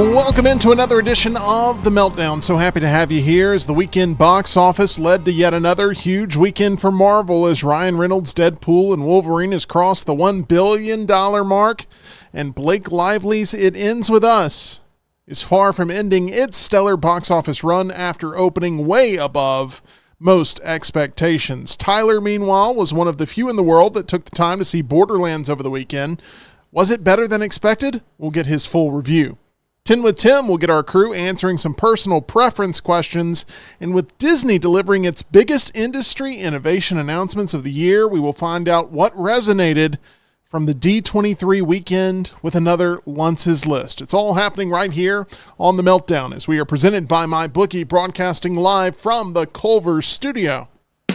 Welcome into another edition of The Meltdown. So happy to have you here as the weekend box office led to yet another huge weekend for Marvel as Ryan Reynolds' Deadpool and Wolverine has crossed the $1 billion mark, and Blake Lively's It Ends With Us is far from ending its stellar box office run after opening way above most expectations. Tyler, meanwhile, was one of the few in the world that took the time to see Borderlands over the weekend. Was it better than expected? We'll get his full review. 10 with Tim will get our crew answering some personal preference questions, and with Disney delivering its biggest industry innovation announcements of the year, we will find out what resonated from the D23 weekend with another Lunce's List. It's all happening right here on The Meltdown as we are presented by MyBookie, broadcasting live from the Culver studio. Two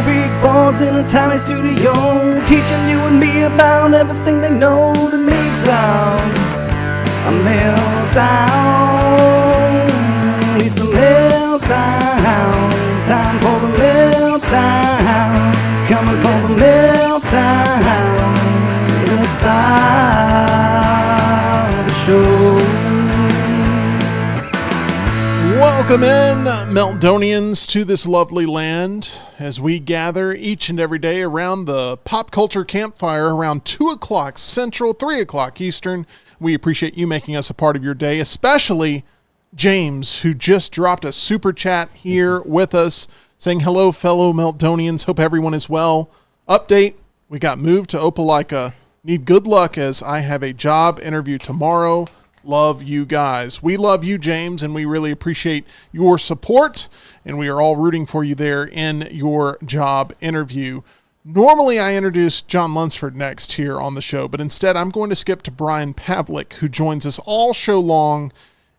big boys in a tiny studio, teaching you and me about everything they know to make sound. A meltdown, it's the meltdown, time for the meltdown, coming for the meltdown, let's start the show. Welcome in, Meltdonians, to this lovely land as we gather each and every day around the pop culture campfire around 2 o'clock Central, 3 o'clock Eastern. We appreciate you making us a part of your day, especially James, who just dropped a super chat here with us saying, hello, fellow Meltdonians. Hope everyone is well. Update, we got moved to Opelika. Need good luck as I have a job interview tomorrow. Love you guys. We love you, James, and we really appreciate your support, and we are all rooting for you there in your job interview. Normally, I introduce John Lunsford next here on the show, but instead, I'm going to skip to Brian Pavlik, who joins us all show long,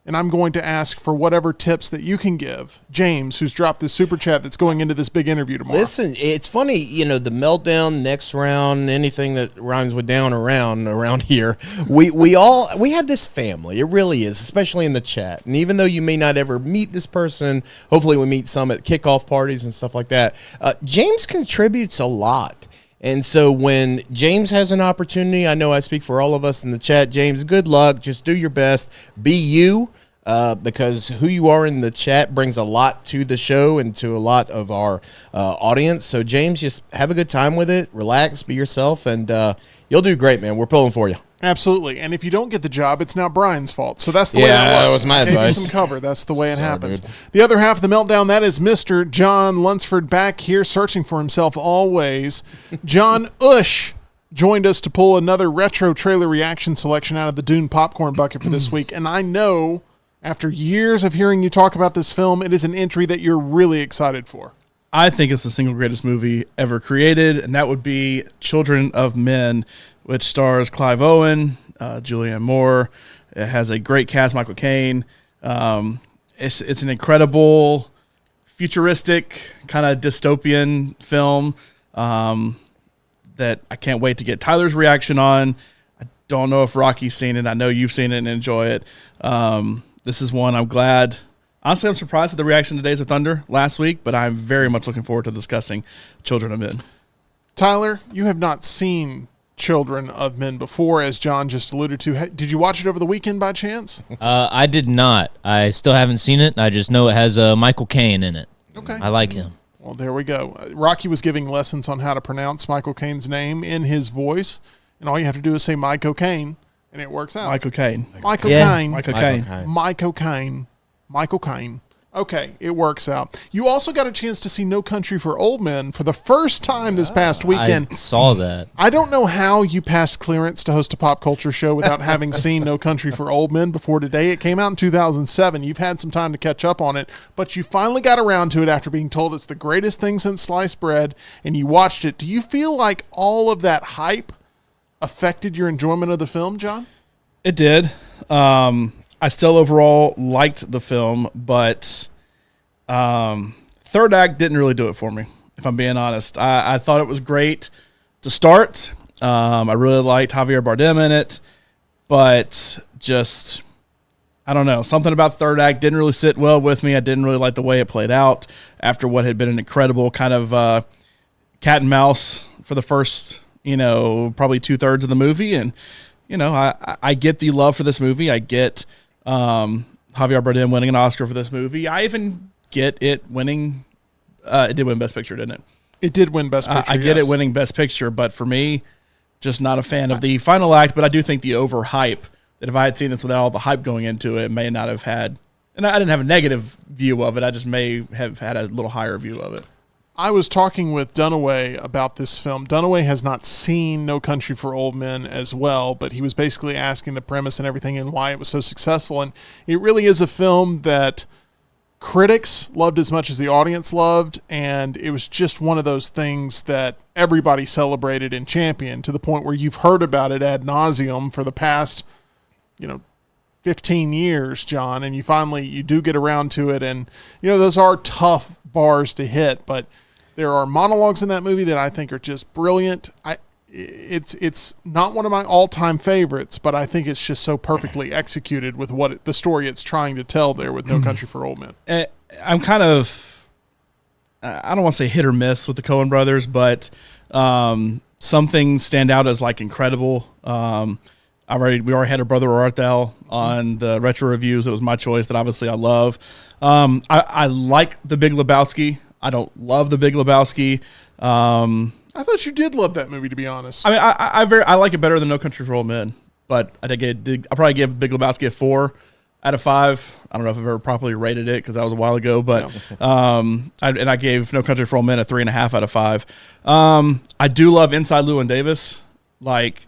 and I'm going to ask for whatever tips that you can give James, who's dropped this super chat that's going into this big interview tomorrow. Listen, it's funny, the Meltdown, next round, anything that rhymes with down around here, we have this family. It really is, especially in the chat. And even though you may not ever meet this person, hopefully we meet some at kickoff parties and stuff like that. James contributes a lot. And so when James has an opportunity, I know I speak for all of us in the chat, James, good luck. Just do your best. Be you, because who you are in the chat brings a lot to the show and to a lot of our audience. So, James, just have a good time with it. Relax, be yourself, and you'll do great, man. We're pulling for you. Absolutely. And if you don't get the job, it's now Brian's fault. So that's the way that works. That was my advice. Gave you some cover. That's the way it happens. Dude. The other half of the Meltdown, that is Mr. John Lunsford back here searching for himself always. John Ush joined us to pull another retro trailer reaction selection out of the Dune popcorn bucket for this week. And I know, after years of hearing you talk about this film, it is an entry that you're really excited for. I think it's the single greatest movie ever created, and that would be Children of Men, which stars Clive Owen, Julianne Moore. It has a great cast, Michael Caine. It's an incredible, futuristic, kind of dystopian film that I can't wait to get Tyler's reaction on. I don't know if Rocky's seen it. I know you've seen it and enjoy it. This is one I'm glad. Honestly, I'm surprised at the reaction to Days of Thunder last week, but I'm very much looking forward to discussing Children of Men. Tyler, you have not seen Children of Men before, as John just alluded to. Did you watch it over the weekend by chance? I did not. I still haven't seen it. I just know it has Michael Caine in it. Okay. I like him. Well, there we go. Rocky was giving lessons on how to pronounce Michael Caine's name in his voice, and all you have to do is say Michael Caine, and it works out. Michael Caine. Michael Yeah. Caine. Michael Caine. Michael Caine. Michael Caine. Okay, it works out. You also got a chance to see No Country for Old Men for the first time this past weekend. I saw that. I don't know how you passed clearance to host a pop culture show without having seen No Country for Old Men before today. It came out in 2007. You've had some time to catch up on it, but you finally got around to it after being told it's the greatest thing since sliced bread, and you watched it. Do you feel like all of that hype affected your enjoyment of the film, John? It did. I still overall liked the film, but third act didn't really do it for me, if I'm being honest. I thought it was great to start. I really liked Javier Bardem in it, but just, I don't know, something about third act didn't really sit well with me. I didn't really like the way it played out after what had been an incredible kind of cat and mouse for the first, probably 2/3 of the movie, and I get the love for this movie. I get Javier Bardem winning an Oscar for this movie. I even get it winning. It did win Best Picture, didn't it? It did win Best Picture. I get it winning Best Picture, but for me, just not a fan of the final act. But I do think the overhype, that if I had seen this without all the hype going into it, may not have had. And I didn't have a negative view of it. I just may have had a little higher view of it. I was talking with Dunaway about this film. Dunaway has not seen No Country for Old Men as well, but he was basically asking the premise and everything and why it was so successful. And it really is a film that critics loved as much as the audience loved, and it was just one of those things that everybody celebrated and championed, to the point where you've heard about it ad nauseum for the past 15 years, John, and you do get around to it. And those are tough bars to hit, but there are monologues in that movie that I think are just brilliant. It's not one of my all-time favorites, but I think it's just so perfectly executed with the story it's trying to tell there with No Country for Old Men. I'm kind of, I don't want to say hit or miss with the Coen brothers, but some things stand out as like incredible. We already had a Brother Where Art Thou on the retro reviews. It was my choice that obviously I love. I like The Big Lebowski. I don't love The Big Lebowski. I thought you did love that movie, to be honest. I mean, I like it better than No Country for Old Men, but I probably give Big Lebowski a 4 out of 5. I don't know if I've ever properly rated it because that was a while ago, but I gave No Country for Old Men a 3.5 out of 5. I do love Inside Llewyn Davis. Like,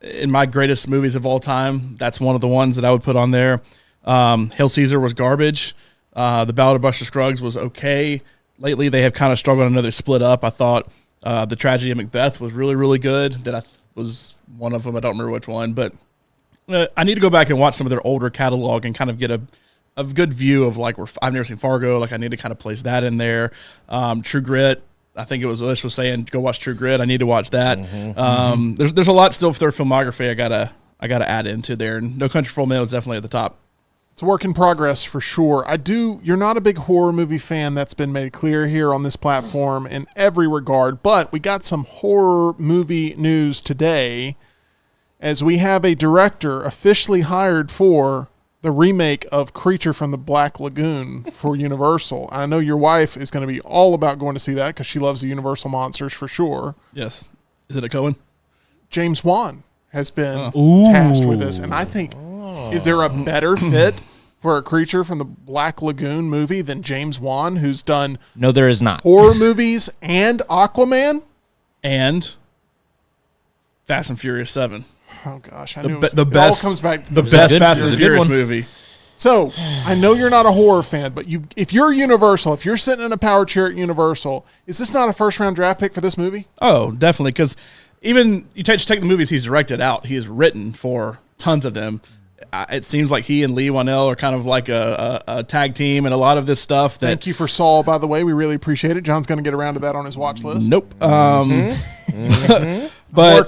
in my greatest movies of all time, that's one of the ones that I would put on there. Hail Caesar was garbage. The Ballad of Buster Scruggs was okay. Lately, they have kind of struggled. I know they split up. I thought The Tragedy of Macbeth was really, really good. That was one of them. I don't remember which one. But I need to go back and watch some of their older catalog and kind of get a good view of, like, I've never seen Fargo. Like, I need to kind of place that in there. True Grit. I think it was Lish was saying, go watch True Grit. I need to watch that. There's a lot still for their filmography I gotta add into there. And No Country for Old Men was definitely at the top. It's a work in progress for sure. You're not a big horror movie fan. That's been made clear here on this platform in every regard, but we got some horror movie news today, as we have a director officially hired for the remake of Creature from the Black Lagoon for Universal. I know your wife is going to be all about going to see that because she loves the Universal monsters for sure. Yes. Is it a Coen? James Wan has been tasked with this, and I think, is there a better fit for a Creature from the Black Lagoon movie than James Wan, who's done No, there is not. horror movies and Aquaman? And Fast and Furious 7. Oh gosh, I The knew best all comes back to the those. best good- Fast it was and a good Furious one. movie. So I know you're not a horror fan, but if you're Universal, if you're sitting in a power chair at Universal, is this not a first round draft pick for this movie? Oh, definitely, because even just take the movies he's directed out, he has written for tons of them. It seems like he and Lee Wanell are kind of like a tag team, and a lot of this stuff. Thank you for Saul, by the way. We really appreciate it. John's going to get around to that on his watch list. Nope. But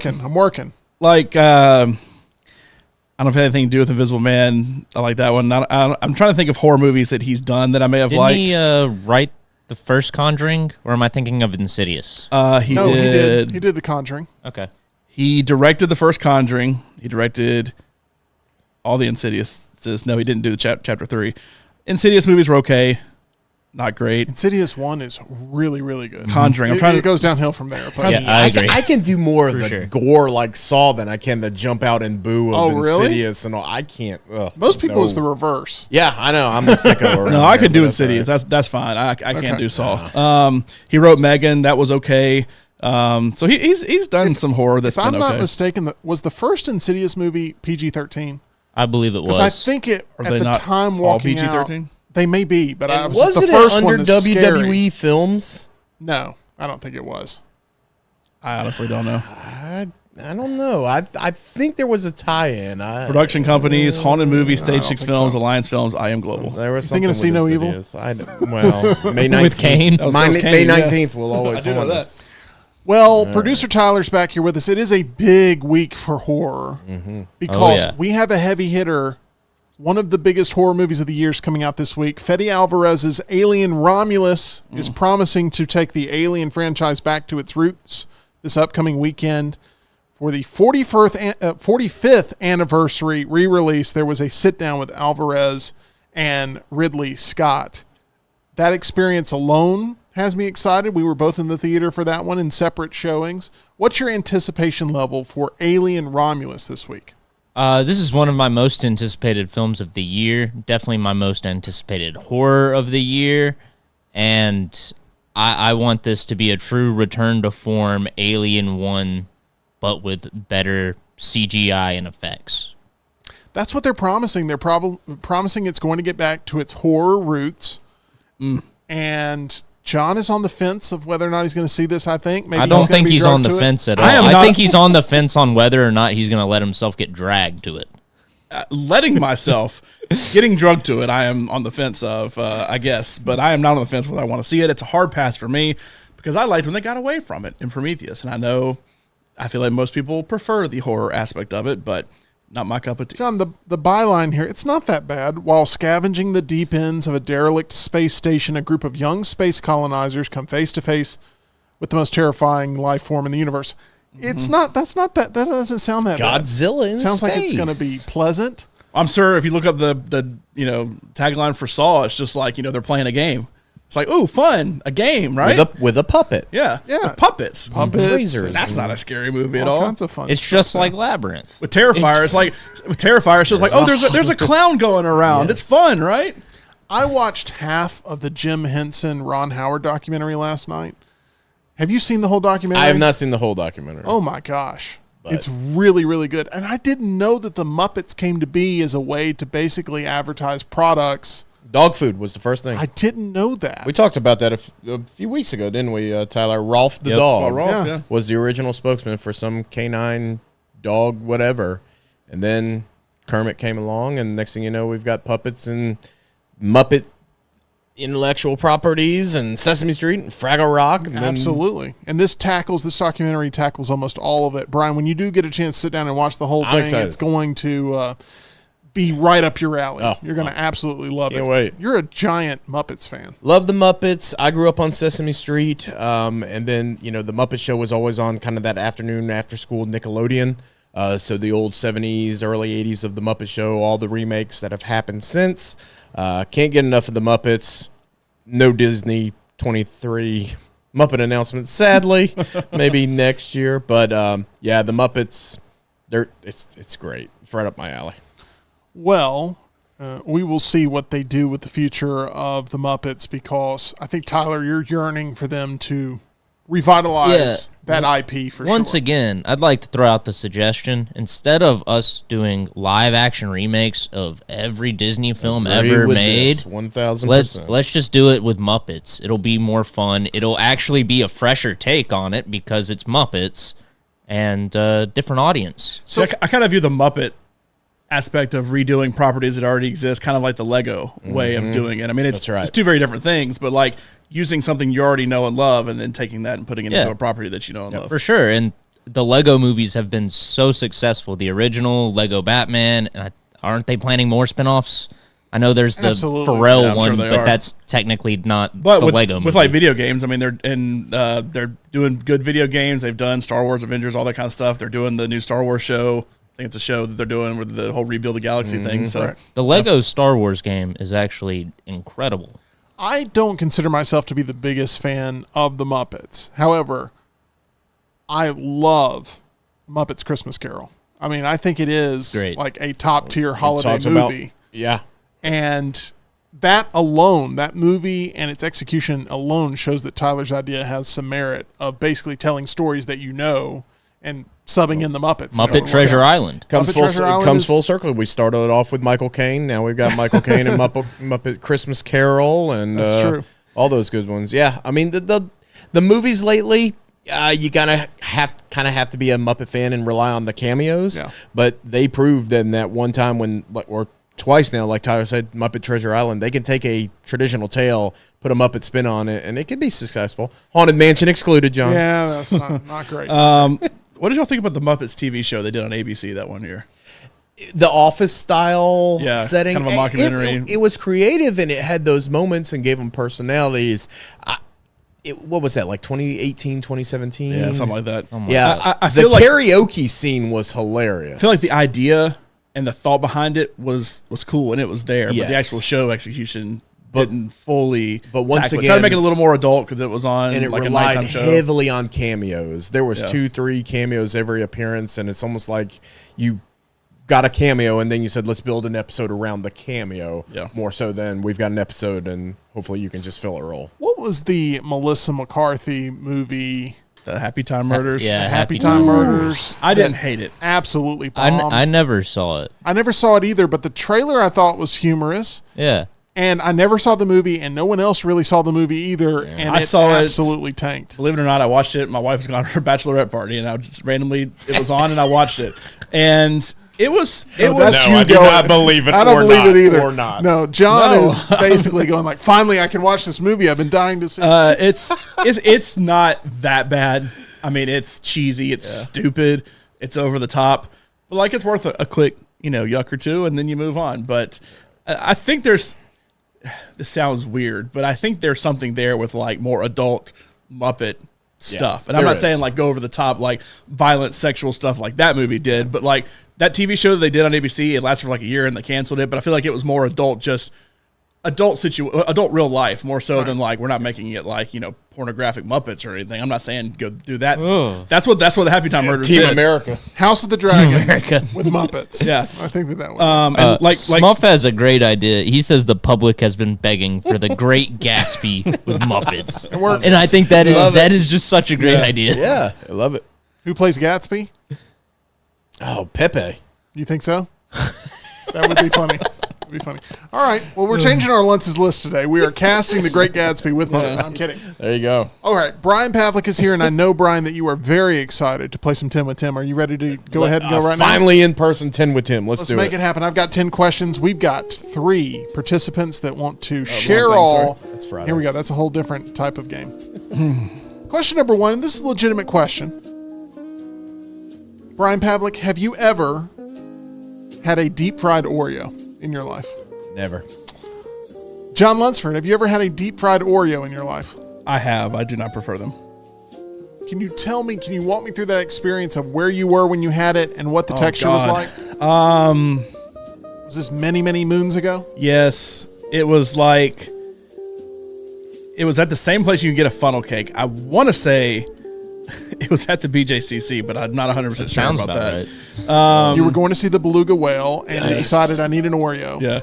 I'm working. Like, I don't know if it had anything to do with Invisible Man. I like that one. I'm trying to think of horror movies that he's done that I may have Didn't liked. he write the first Conjuring, or am I thinking of Insidious? He did. He did The Conjuring. Okay. He directed the first Conjuring. He directed all the Insidious. No, he didn't do the chapter 3. Insidious movies were okay. Not great. Insidious 1 is really, really good. Conjuring. It goes downhill from there. But Yeah, I agree. I can do more of For the sure. gore like Saw than I can the jump out and boo of really? Insidious and all. I can't. Most people is the reverse. Yeah, I know. I'm a sicko. around No, I there, could do but that's all Insidious. right. That's fine. I can't do Saw. He wrote Megan. That was okay. So he's done some horror that's If I'm been not okay. mistaken, was the first Insidious movie PG-13? I believe it was. Because I think it, Are at they the not time all walking out, PG-13? they may be, but I And was was the it first under one is WWE scary. Films? No, I don't think it was. I honestly don't know. I don't know. I think there was a tie-in. Production companies, Haunted Movies, Stage don't 6 think Films, so. Alliance Films, I Am Global. There was thinking something of with See No Evil? Insidious. Well, May 19th. With Kane? That was May Kane, yeah. 19th will always I do know haunt that. us. Well, producer Tyler's back here with us. It is a big week for horror because Oh, yeah. we have a heavy hitter. One of the biggest horror movies of the year is coming out this week. Fede Alvarez's Alien Romulus is promising to take the Alien franchise back to its roots this upcoming weekend. For the 45th anniversary re-release, there was a sit-down with Alvarez and Ridley Scott. That experience alone has me excited. We were both in the theater for that one in separate showings. What's your anticipation level for Alien Romulus this week? This is one of my most anticipated films of the year. Definitely my most anticipated horror of the year. And I want this to be a true return to form Alien 1, but with better CGI and effects. That's what they're promising. They're promising it's going to get back to its horror roots. And John is on the fence of whether or not he's going to see this, I think. Maybe I don't think he's on the fence at all. I think he's on the fence on whether or not he's going to let himself get dragged to it. Letting myself, getting drugged to it, I am on the fence of, I guess. But I am not on the fence whether I want to see it. It's a hard pass for me because I liked when they got away from it in Prometheus. And I feel like most people prefer the horror aspect of it, but not my cup of tea. John, the byline here, it's not that bad. While scavenging the deep ends of a derelict space station, a group of young space colonizers come face to face with the most terrifying life form in the universe. It's not, that doesn't sound that bad. Godzilla in Sounds space. like it's going to be pleasant. I'm sure if you look up the tagline for Saw, it's just like, they're playing a game. It's like, ooh, fun, a game, right? With a puppet. Yeah. With puppets. Puppets. That's not a scary movie at all. All kinds of fun. It's just like Labyrinth. With Terrifier, it's just like, oh, there's a clown going around. Yes. It's fun, right? I watched half of the Jim Henson, Ron Howard documentary last night. Have you seen the whole documentary? I have not seen the whole documentary. Oh my gosh. It's really, really good. And I didn't know that the Muppets came to be as a way to basically advertise products. Dog food was the first thing. I didn't know that. We talked about that a few weeks ago, didn't we, Tyler? Rolf the dog Rolf, was the original spokesman for some canine dog whatever. And then Kermit came along, and next thing you know, we've got puppets and Muppet intellectual properties and Sesame Street and Fraggle Rock. And Absolutely. And this documentary tackles almost all of it. Brian, when you do get a chance to sit down and watch the whole thing, it's going to be right up your alley. You're going to absolutely love it. Can't wait. You're a giant Muppets fan. Love the Muppets. I grew up on Sesame Street. And then, the Muppet Show was always on kind of that afternoon, after school Nickelodeon. So the old 70s, early 80s of the Muppet Show, all the remakes that have happened since. Can't get enough of the Muppets. No Disney 23 Muppet announcements, sadly. Maybe next year. But, the Muppets, it's great. It's right up my alley. Well, we will see what they do with the future of the Muppets, because I think, Tyler, you're yearning for them to revitalize that IP for Once sure. again, I'd like to throw out the suggestion, instead of us doing live action remakes of every Disney film ever made, 1,000%. let's just do it with Muppets. It'll be more fun. It'll actually be a fresher take on it because it's Muppets and different audience. So I kind of view the Muppet aspect of redoing properties that already exist kind of like the Lego way of doing it. I mean, it's two very different things, but like using something you already know and love and then taking that and putting it into a property that you know and love. For sure. And the Lego movies have been so successful. The original Lego Batman, aren't they planning more spin-offs? I know there's the Pharrell one, but that's technically not the Lego movie. With like video games, I mean, they're doing good video games. They've done Star Wars, Avengers, all that kind of stuff. They're doing the new Star Wars show. I think it's a show that they're doing with the whole Rebuild the Galaxy thing. So the Lego Star Wars game is actually incredible. I don't consider myself to be the biggest fan of the Muppets. However, I love Muppets Christmas Carol. I mean, I think it is like a top-tier holiday movie. And that alone, that movie and its execution alone shows that Tyler's idea has some merit of basically telling stories that you know and subbing in the Muppets. Muppet Treasure Island. Comes full circle. We started it off with Michael Caine. Now we've got Michael Caine and Muppet Christmas Carol and That's true. All those good ones. Yeah, I mean the movies lately, you gotta have to be a Muppet fan and rely on the cameos. Yeah. But they proved in that one time when, or twice now, like Tyler said, Muppet Treasure Island, they can take a traditional tale, put a Muppet spin on it, and it can be successful. Haunted Mansion excluded, John. Yeah, that's not great. What did y'all think about the Muppets TV show they did on ABC that one year? The Office style setting. Kind of a mockumentary. It was creative, and it had those moments and gave them personalities. what was that, like 2018, 2017? Yeah, something like that. Yeah, I the feel like karaoke scene was hilarious. I feel like the idea and the thought behind it was cool and it was there, but the Yes. actual show execution didn't fully. But once tackle it. again- try to make it a little more adult because it was on and it like a relied nighttime show. heavily on cameos. There was Yeah. 2-3 cameos every appearance, and it's almost like you got a cameo and then you said, let's build an episode around the cameo. Yeah. More so than we've got an episode and hopefully you can just fill a role. What was the Melissa McCarthy movie? The Happy Time Murders. Yeah, Happy Time Murders. I didn't hate it. Absolutely bombed. I never saw it. I never saw it either, but the trailer I thought was humorous. Yeah. And I never saw the movie, and no one else really saw the movie either. And I saw it. absolutely tanked. Believe it or not, I watched it. My wife was gone to her bachelorette party, and I just randomly it was on, and I watched it, and it was That's No, you I do going. not believe it I don't or believe not, it either. or not. No, John No. is basically going like, finally, I can watch this movie. I've been dying to see. It's not that bad. I mean, it's cheesy, it's stupid, it's over the top, but like it's worth a quick yuck or two, and then you move on. But I think there's. This sounds weird, but I think there's something there with like more adult Muppet stuff. And I'm there not saying is. like go over the top, like violent sexual stuff like that movie did, but like that TV show that they did on ABC, it lasted for like a year and they canceled it. But I feel like it was more adult, just adult real life, more so than like we're not making it like pornographic Muppets or anything. I'm not saying go do that. Ugh. That's what the Happy Time Murders Team did. America. House of the Dragon America. with Muppets. Yeah. I think that one. And like Smuff has a great idea. He says the public has been begging for the Great Gatsby with Muppets, works. and I think that is just such a great idea. Yeah, I love it. Who plays Gatsby? Oh, Pepe. You think so? That would be funny. Be funny. All right. Well, we're changing our Lunces list today. We are casting the Great Gatsby with Muppets. I'm kidding. There you go. All right. Brian Pavlik is here, and I know, Brian, that you are very excited to play some Tim with Tim. Are you ready to go ahead and go right now? Finally in person 10 with Tim. Let's do Make it happen. I've got 10 questions. We've got 3 participants that want to share thing, all. sorry. That's Friday. Here we go. That's a whole different type of game. Question number 1, and this is a legitimate question. Brian Pavlik, have you ever had a deep-fried Oreo in your life? Never. John Lunsford, have you ever had a deep-fried Oreo in your life? I have. I do not prefer them. Can you walk me through that experience of where you were when you had it and what the texture was God. like? Was this many, many moons ago? Yes, it was like it was at the same place you can get a funnel cake. I want to say it was at the BJCC, but I'm not 100% sure Sounds about about that. right. You were going to see the beluga whale, and you Yes. decided I need an Oreo. Yeah.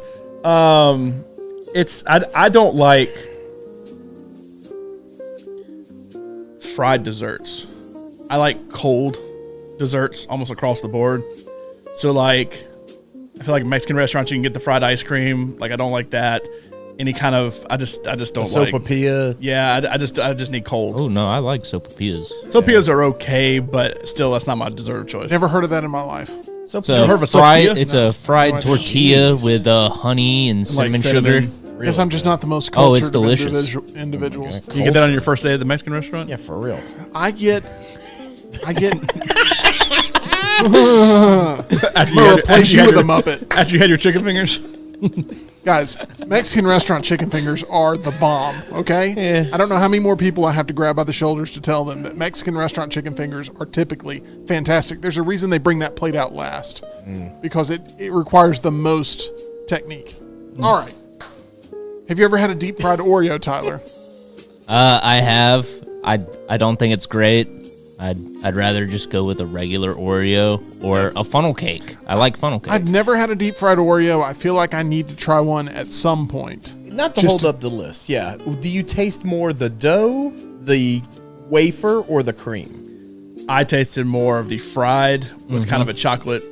I don't like fried desserts. I like cold desserts almost across the board. So like I feel like Mexican restaurants you can get the fried ice cream. Like I don't like that. Any kind of I just don't like. Sopapilla. Yeah, I just need cold. Oh no, I like sopapillas. Sopapillas are okay, but still that's not my dessert of choice. Never heard of that in my life. It's heard of a a fried. sopapilla? It's a fried Oh, tortilla jeez. with honey and cinnamon cinnamon. sugar. I guess I'm just not the most Oh, cultured it's of delicious. individuals. You get that on your first day at the Mexican restaurant? Yeah, for real. I get. After I'm gonna replace you with a Muppet. After you had your chicken fingers? Guys, Mexican restaurant chicken fingers are the bomb, okay? Yeah. I don't know how many more people I have to grab by the shoulders to tell them that Mexican restaurant chicken fingers are typically fantastic. There's a reason they bring that plate out last, because it requires the most technique. All right. Have you ever had a deep fried Oreo, Tyler? I have. I don't think it's great. I'd rather just go with a regular Oreo or a funnel cake. I like funnel cake. I've never had a deep fried Oreo. I feel like I need to try one at some point. Not to Just hold up the list. Yeah. Do you taste more the dough, the wafer, or the cream? I tasted more of the fried with kind of a chocolate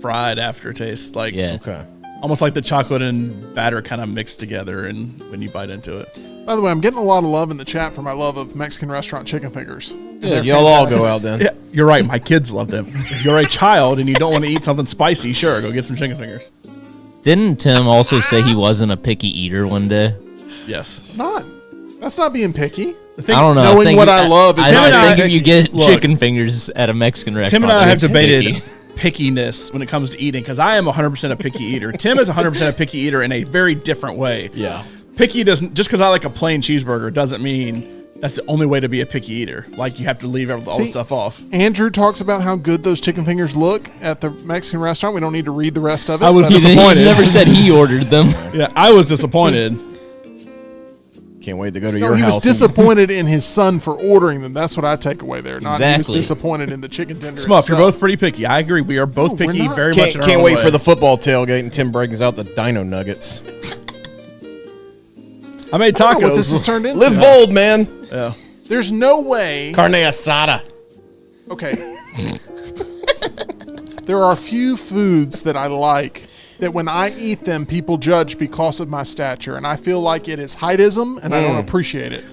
fried aftertaste. Like yeah. Okay. almost like the chocolate and batter kind of mixed together and when you bite into it. By the way, I'm getting a lot of love in the chat for my love of Mexican restaurant chicken fingers. And Yeah, they're y'all all fantastic. go out then. Yeah, you're right. My kids love them. If you're a child and you don't want to eat something spicy, sure, go get some chicken fingers. Didn't Tim also say he wasn't a picky eater one day? Yes. That's not being picky. The thing, I don't know. Knowing think- what I love is I not don't being think if you picky. get Look, chicken fingers at a Mexican restaurant. Tim and I have that's debated picky. pickiness when it comes to eating because I am 100% a picky eater. Tim is 100% a picky eater in a very different way. Yeah. Picky doesn't just because I like a plain cheeseburger doesn't mean That's the only way to be a picky eater. Like, you have to leave all the stuff off. Andrew talks about how good those chicken fingers look at the Mexican restaurant. We don't need to read the rest of it. I was but- disappointed. He never said he ordered them. Yeah, I was disappointed. Can't wait to go to No, your he house. was disappointed in his son for ordering them. That's what I take away there. Not he was Exactly. disappointed in the chicken tender Smuff, itself. you're both pretty picky. I agree. We are both No, we're picky not. very much in our Can't own wait way. for the football tailgate and Tim brings out the Dino Nuggets. I made I tacos. don't know what this has turned into. Live bold, man. Yeah. There's no way. Carne asada. Okay. There are few foods that I like that when I eat them, people judge because of my stature. And I feel like it is heightism, and I don't appreciate it.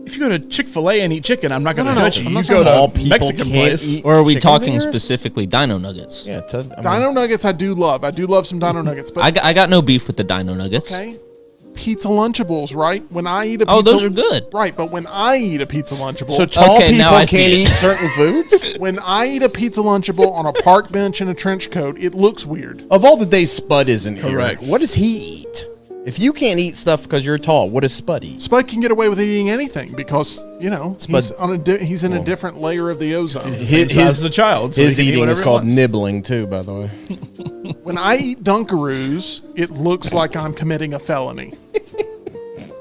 If you go to Chick-fil-A and eat chicken, I'm not going to no, judge you. I'm you not go talking to all a people Mexican can't place. eat- Or are we Chicken talking fingers? specifically Dino Nuggets? Yeah, Dino Nuggets I do love. I do love some Dino Nuggets. But I got no beef with the Dino Nuggets. okay, pizza Lunchables, right? When I eat a pizza, Oh, those are good. Right, but when I eat a pizza Lunchable, So tall Okay, now people I see can't it. eat certain foods? when I eat a pizza Lunchable on a park bench in a trench coat, it looks weird. Of all the days Spud isn't here, Correct. what does he eat? If you can't eat stuff because you're tall, what does Spud eat? Spud can get away with eating anything because he's he's in a different layer of the ozone. Same size as a child. So his he can eat eating whatever is he called wants. nibbling too, by the way. When I eat Dunkaroos, it looks like I'm committing a felony.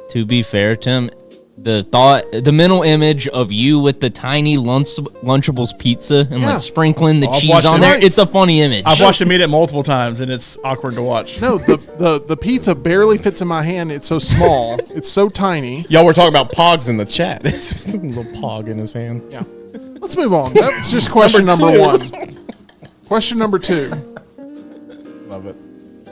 To be fair, Tim, the mental image of you with the tiny Lunchables pizza and Yeah. like sprinkling the I've cheese watched on it. there, Right. it's a funny image. I've watched him eat it multiple times, and it's awkward to watch. No, the pizza barely fits in my hand. It's so small. It's so tiny. Y'all were talking about pogs in the chat. It's a little pog in his hand. Yeah. Let's move on. That's just question number one. Question number two. Love it.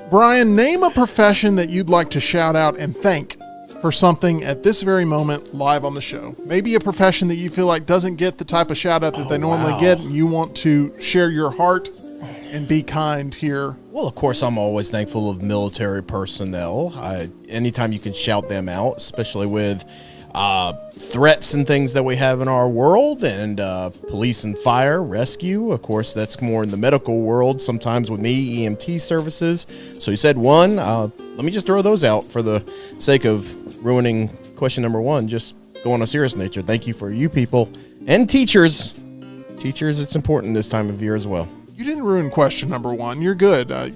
Brian, name a profession that you'd like to shout out and thank for something at this very moment live on the show. Maybe a profession that you feel like doesn't get the type of shout out that they normally get, and you want to share your heart and be kind here. Well, of course, I'm always thankful of military personnel. Anytime you can shout them out, especially with threats and things that we have in our world, and police and fire, rescue. Of course, that's more in the medical world, sometimes with me, EMT services. So you said one. Let me just throw those out for the sake of ruining question number one. Just go on a serious nature. Thank you for you people and teachers. Teachers, it's important this time of year as well. You didn't ruin question number one. You're good. I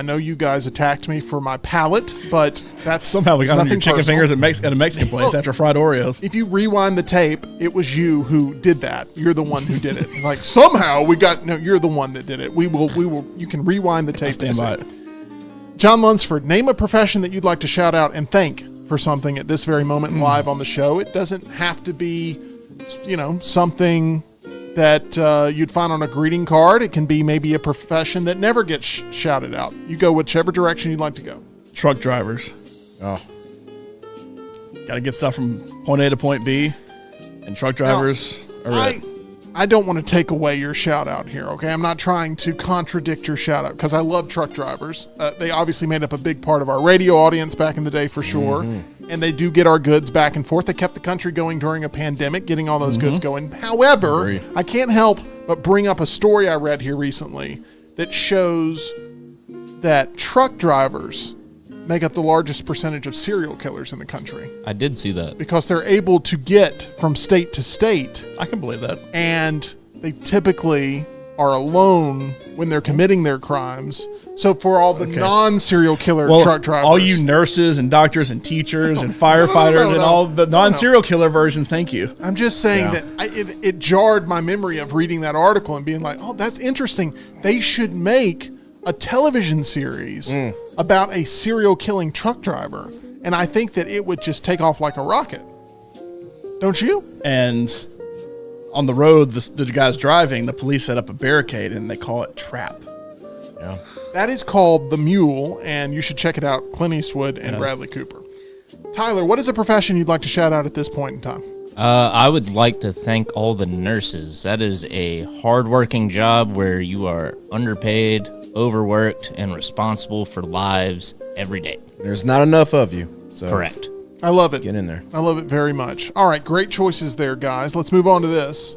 know you guys attacked me for my palate, but that's Somehow we got nothing your chicken personal. fingers at a Mexican place Well, after fried Oreos. If you rewind the tape, it was you who did that. You're the one who did it. Like somehow we got no. You're the one that did it. We will. You can rewind the tape. Stand by it. John Lunsford, name a profession that you'd like to shout out and thank for something at this very moment live on the show. It doesn't have to be, something that you'd find on a greeting card. It can be maybe a profession that never gets shouted out. You go whichever direction you'd like to go. Truck drivers. Oh, Got to get stuff from point A to point B, and truck drivers are it. I don't want to take away your shout out here, okay? I'm not trying to contradict your shout out because I love truck drivers. They obviously made up a big part of our radio audience back in the day for sure. And they do get our goods back and forth. They kept the country going during a pandemic, getting all those goods going. However, Agree. I can't help but bring up a story I read here recently that shows that truck drivers make up the largest percentage of serial killers in the country I did see that. because they're able to get from state to state, I can believe that. and they typically are alone when they're committing their crimes. So for all the non-serial killer truck drivers, all you nurses and doctors and teachers and firefighters and all the non-serial killer versions, thank you. I'm just saying Yeah. that it jarred my memory of reading that article and being like, oh, that's interesting. They should make a television series about a serial killing truck driver. And I think that it would just take off like a rocket. Don't you? And on the road, the guys driving, the police set up a barricade, and they call it trap. yeah. That is called The Mule, and you should check it out, Clint Eastwood and Bradley Cooper. Tyler, what is a profession you'd like to shout out at this point in time? I would like to thank all the nurses. That is a hardworking job where you are underpaid, overworked, and responsible for lives every day. There's not enough of you. So Correct. I love it. Get in there. I love it very much. All right, great choices there, guys. Let's move on to this.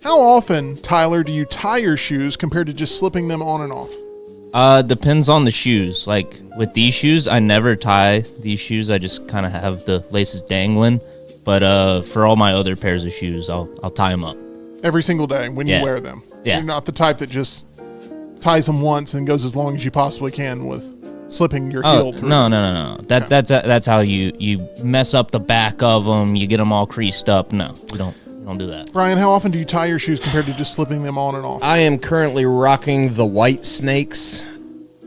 How often, Tyler, do you tie your shoes compared to just slipping them on and off? Depends on the shoes. Like with these shoes, I never tie these shoes. I just kind of have the laces dangling. But for all my other pairs of shoes, I'll tie them up. Every single day when you wear them. Yeah. You're not the type that just ties them once and goes as long as you possibly can with slipping your heel through. No. That's how you mess up the back of them. You get them all creased up. No, you don't do that. Brian, how often do you tie your shoes compared to just slipping them on and off? I am currently rocking the white snakes.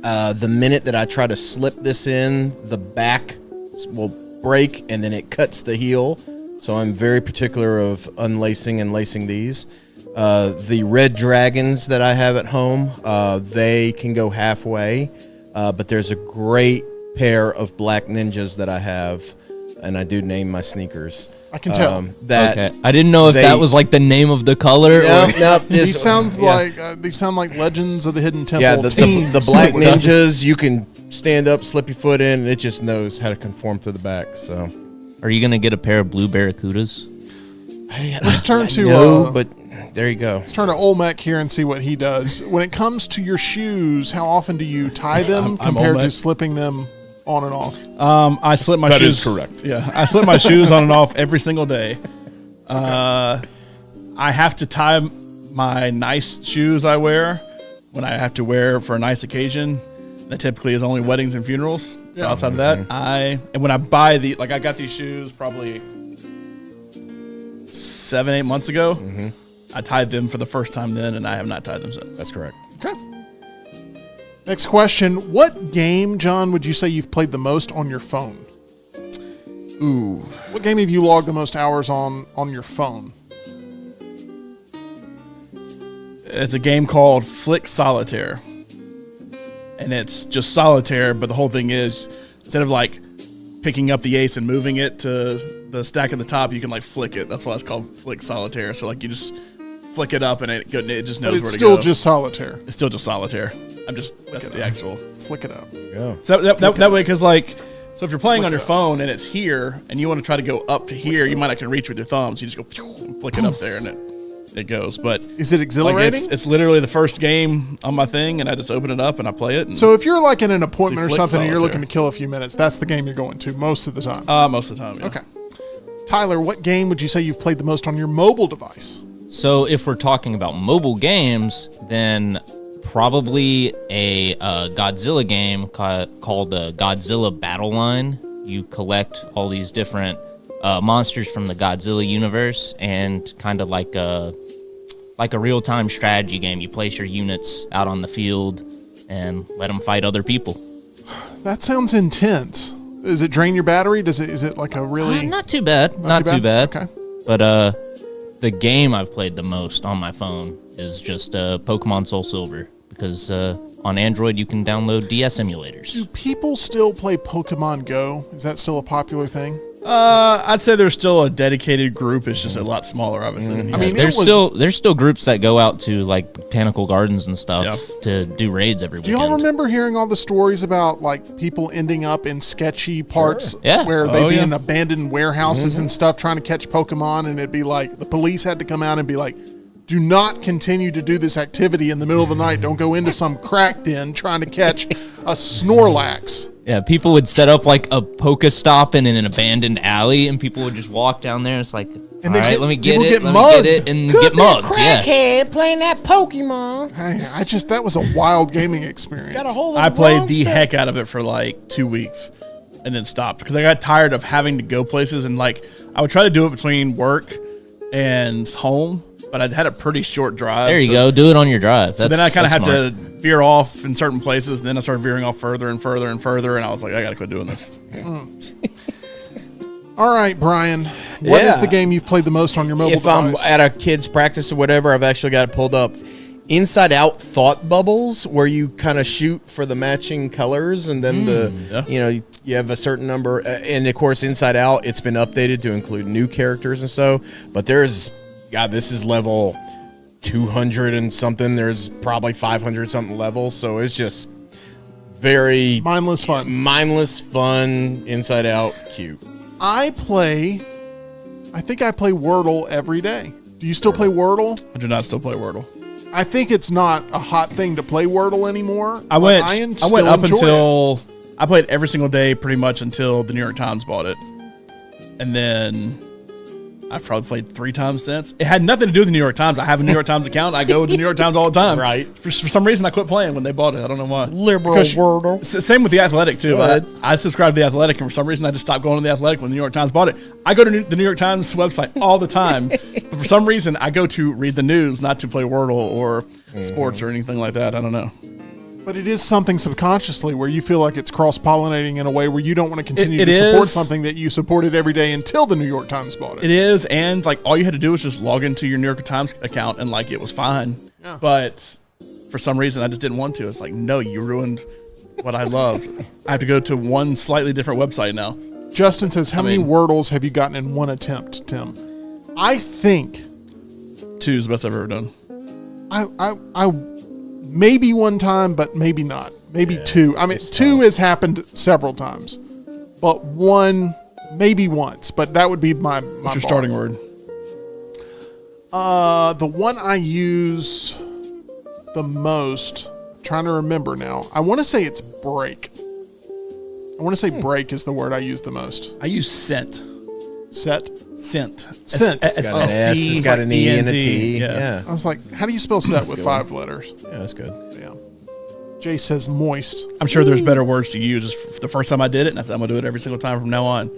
The minute that I try to slip this in, the back will break and then it cuts the heel. So I'm very particular of unlacing and lacing these. The red dragons that I have at home, they can go halfway. But there's a great pair of black ninjas that I have, and I do name my sneakers. I can tell. Okay. I didn't know if that was like the name of the color. No, These sound like Legends of the Hidden Temple. Yeah, the black ninjas, you can stand up, slip your foot in, and it just knows how to conform to the back. So, are you gonna get a pair of blue barracudas? Let's turn to no, but there you go. Let's turn to Olmec here and see what he does. When it comes to your shoes, how often do you tie them compared to slipping them on and off? I slip my shoes. That is correct. Yeah, I slip my shoes on and off every single day. I have to tie my nice shoes I wear when I have to wear for a nice occasion. That typically is only weddings and funerals. So outside of that, and when I buy I got these shoes probably 7-8 months ago. I tied them for the first time then, and I have not tied them since. That's correct. Okay. Next question. What game, John, would you say you've played the most on your phone? Ooh. What game have you logged the most hours on your phone? It's a game called Flick Solitaire. And it's just solitaire, but the whole thing is, instead of like picking up the ace and moving it to the stack at the top, you can like flick it. That's why it's called Flick Solitaire. So like you just flick it up and it just knows where to go. It's still just solitaire. It's still just solitaire. That's the actual. Flick it up. Yeah. So that way, because like, so if you're playing on your phone and it's here and you want to try to go up to here, you might not can reach with your thumbs. You just go and flick it up there and it goes. But is it exhilarating? Like it's literally the first game on my thing, and I just open it up and I play it. So if you're like in an appointment or Flick something and you're Solitaire. looking to kill a few minutes, that's the game you're going to most of the time. Most of the time. Yeah. Okay. Tyler, what game would you say you've played the most on your mobile device? So if we're talking about mobile games, then probably a Godzilla game called Godzilla Battle Line. You collect all these different monsters from the Godzilla universe, and kind of like a real-time strategy game. You place your units out on the field and let them fight other people. That sounds intense. Does it drain your battery? Is it like a really... Not too bad. Not too bad. Okay. But the game I've played the most on my phone is just Pokemon Soul Silver, because on Android you can download DS emulators. Do people still play Pokemon Go? Is that still a popular thing? I'd say there's still a dedicated group. It's just a lot smaller, obviously. I mean, there's still groups that go out to like botanical gardens and stuff to do raids every Do weekend. y'all remember hearing all the stories about like people ending up in sketchy parts Yeah. where they'd be in abandoned warehouses and stuff trying to catch Pokemon, and it'd be like the police had to come out and be like, do not continue to do this activity in the middle of the night. Don't go into some crack den trying to catch a Snorlax. Yeah, people would set up like a Pokestop in an abandoned alley, and people would just walk down there. It's like, all right, let me get it, and get mugged. Yeah. Crackhead playing that Pokemon. Hey, that was a wild gaming experience. Got a hold of I the played wrong the stuff. heck out of it for like 2 weeks and then stopped because I got tired of having to go places, and like I would try to do it between work and home, but I'd had a pretty short drive. There you go. Do it on your drive. So then I kind of had to veer off in certain places, and then I started veering off further and further and further, and I was like, I got to quit doing this. All right, Brian. What is the game you've played the most on your mobile If device? I'm at a kid's practice or whatever, I've actually got it pulled up. Inside Out thought bubbles, where you kind of shoot for the matching colors, and then you have a certain number. And of course, Inside Out, it's been updated to include new characters and so. But this is level 200 and something. There's probably 500 something levels, so it's just very mindless fun. Inside Out, cute. I think I play Wordle every day. Do you still play Wordle? I do not still play Wordle. I think it's not a hot thing to play Wordle anymore. I went up enjoy until I played every single day pretty much until the New York Times bought it, and then I've probably played 3 times since. It had nothing to do with the New York Times. I have a New York Times account. I go to the New York Times all the time. Right. For some reason, I quit playing when they bought it. I don't know why. Liberal Wordle. Same with The Athletic, too. Good. I subscribe to The Athletic, and for some reason, I just stopped going to The Athletic when the New York Times bought it. I go to the New York Times website all the time. But for some reason, I go to read the news, not to play Wordle or sports or anything like that. I don't know. But it is something subconsciously where you feel like it's cross-pollinating in a way where you don't want to continue It to support is. something that you supported every day until the New York Times bought it. It is, and like all you had to do was just log into your New York Times account, and like it was fine. Yeah. But for some reason, I just didn't want to. It's like, no, you ruined what I loved. I have to go to one slightly different website now. Justin says, how many mean- Wordles have you gotten in one attempt, Tim? I think 2 is the best I've ever done. I maybe one time, but maybe not. Maybe 2. I mean, 2 has happened several times, but 1 maybe once. But that would be my What's your bar. starting word? The one I use the most, I'm trying to remember now. I want to say it's break. I want to say break is the word I use the most. I use scent. Set. Scent. Scent. It's got an S, it's got an E and a T. Yeah. I was like, how do you spell set with 5 letters? Yeah, that's good. Yeah. Jay says moist. I'm sure there's better words to use. Just the first time I did it, and I said I'm gonna do it every single time from now on.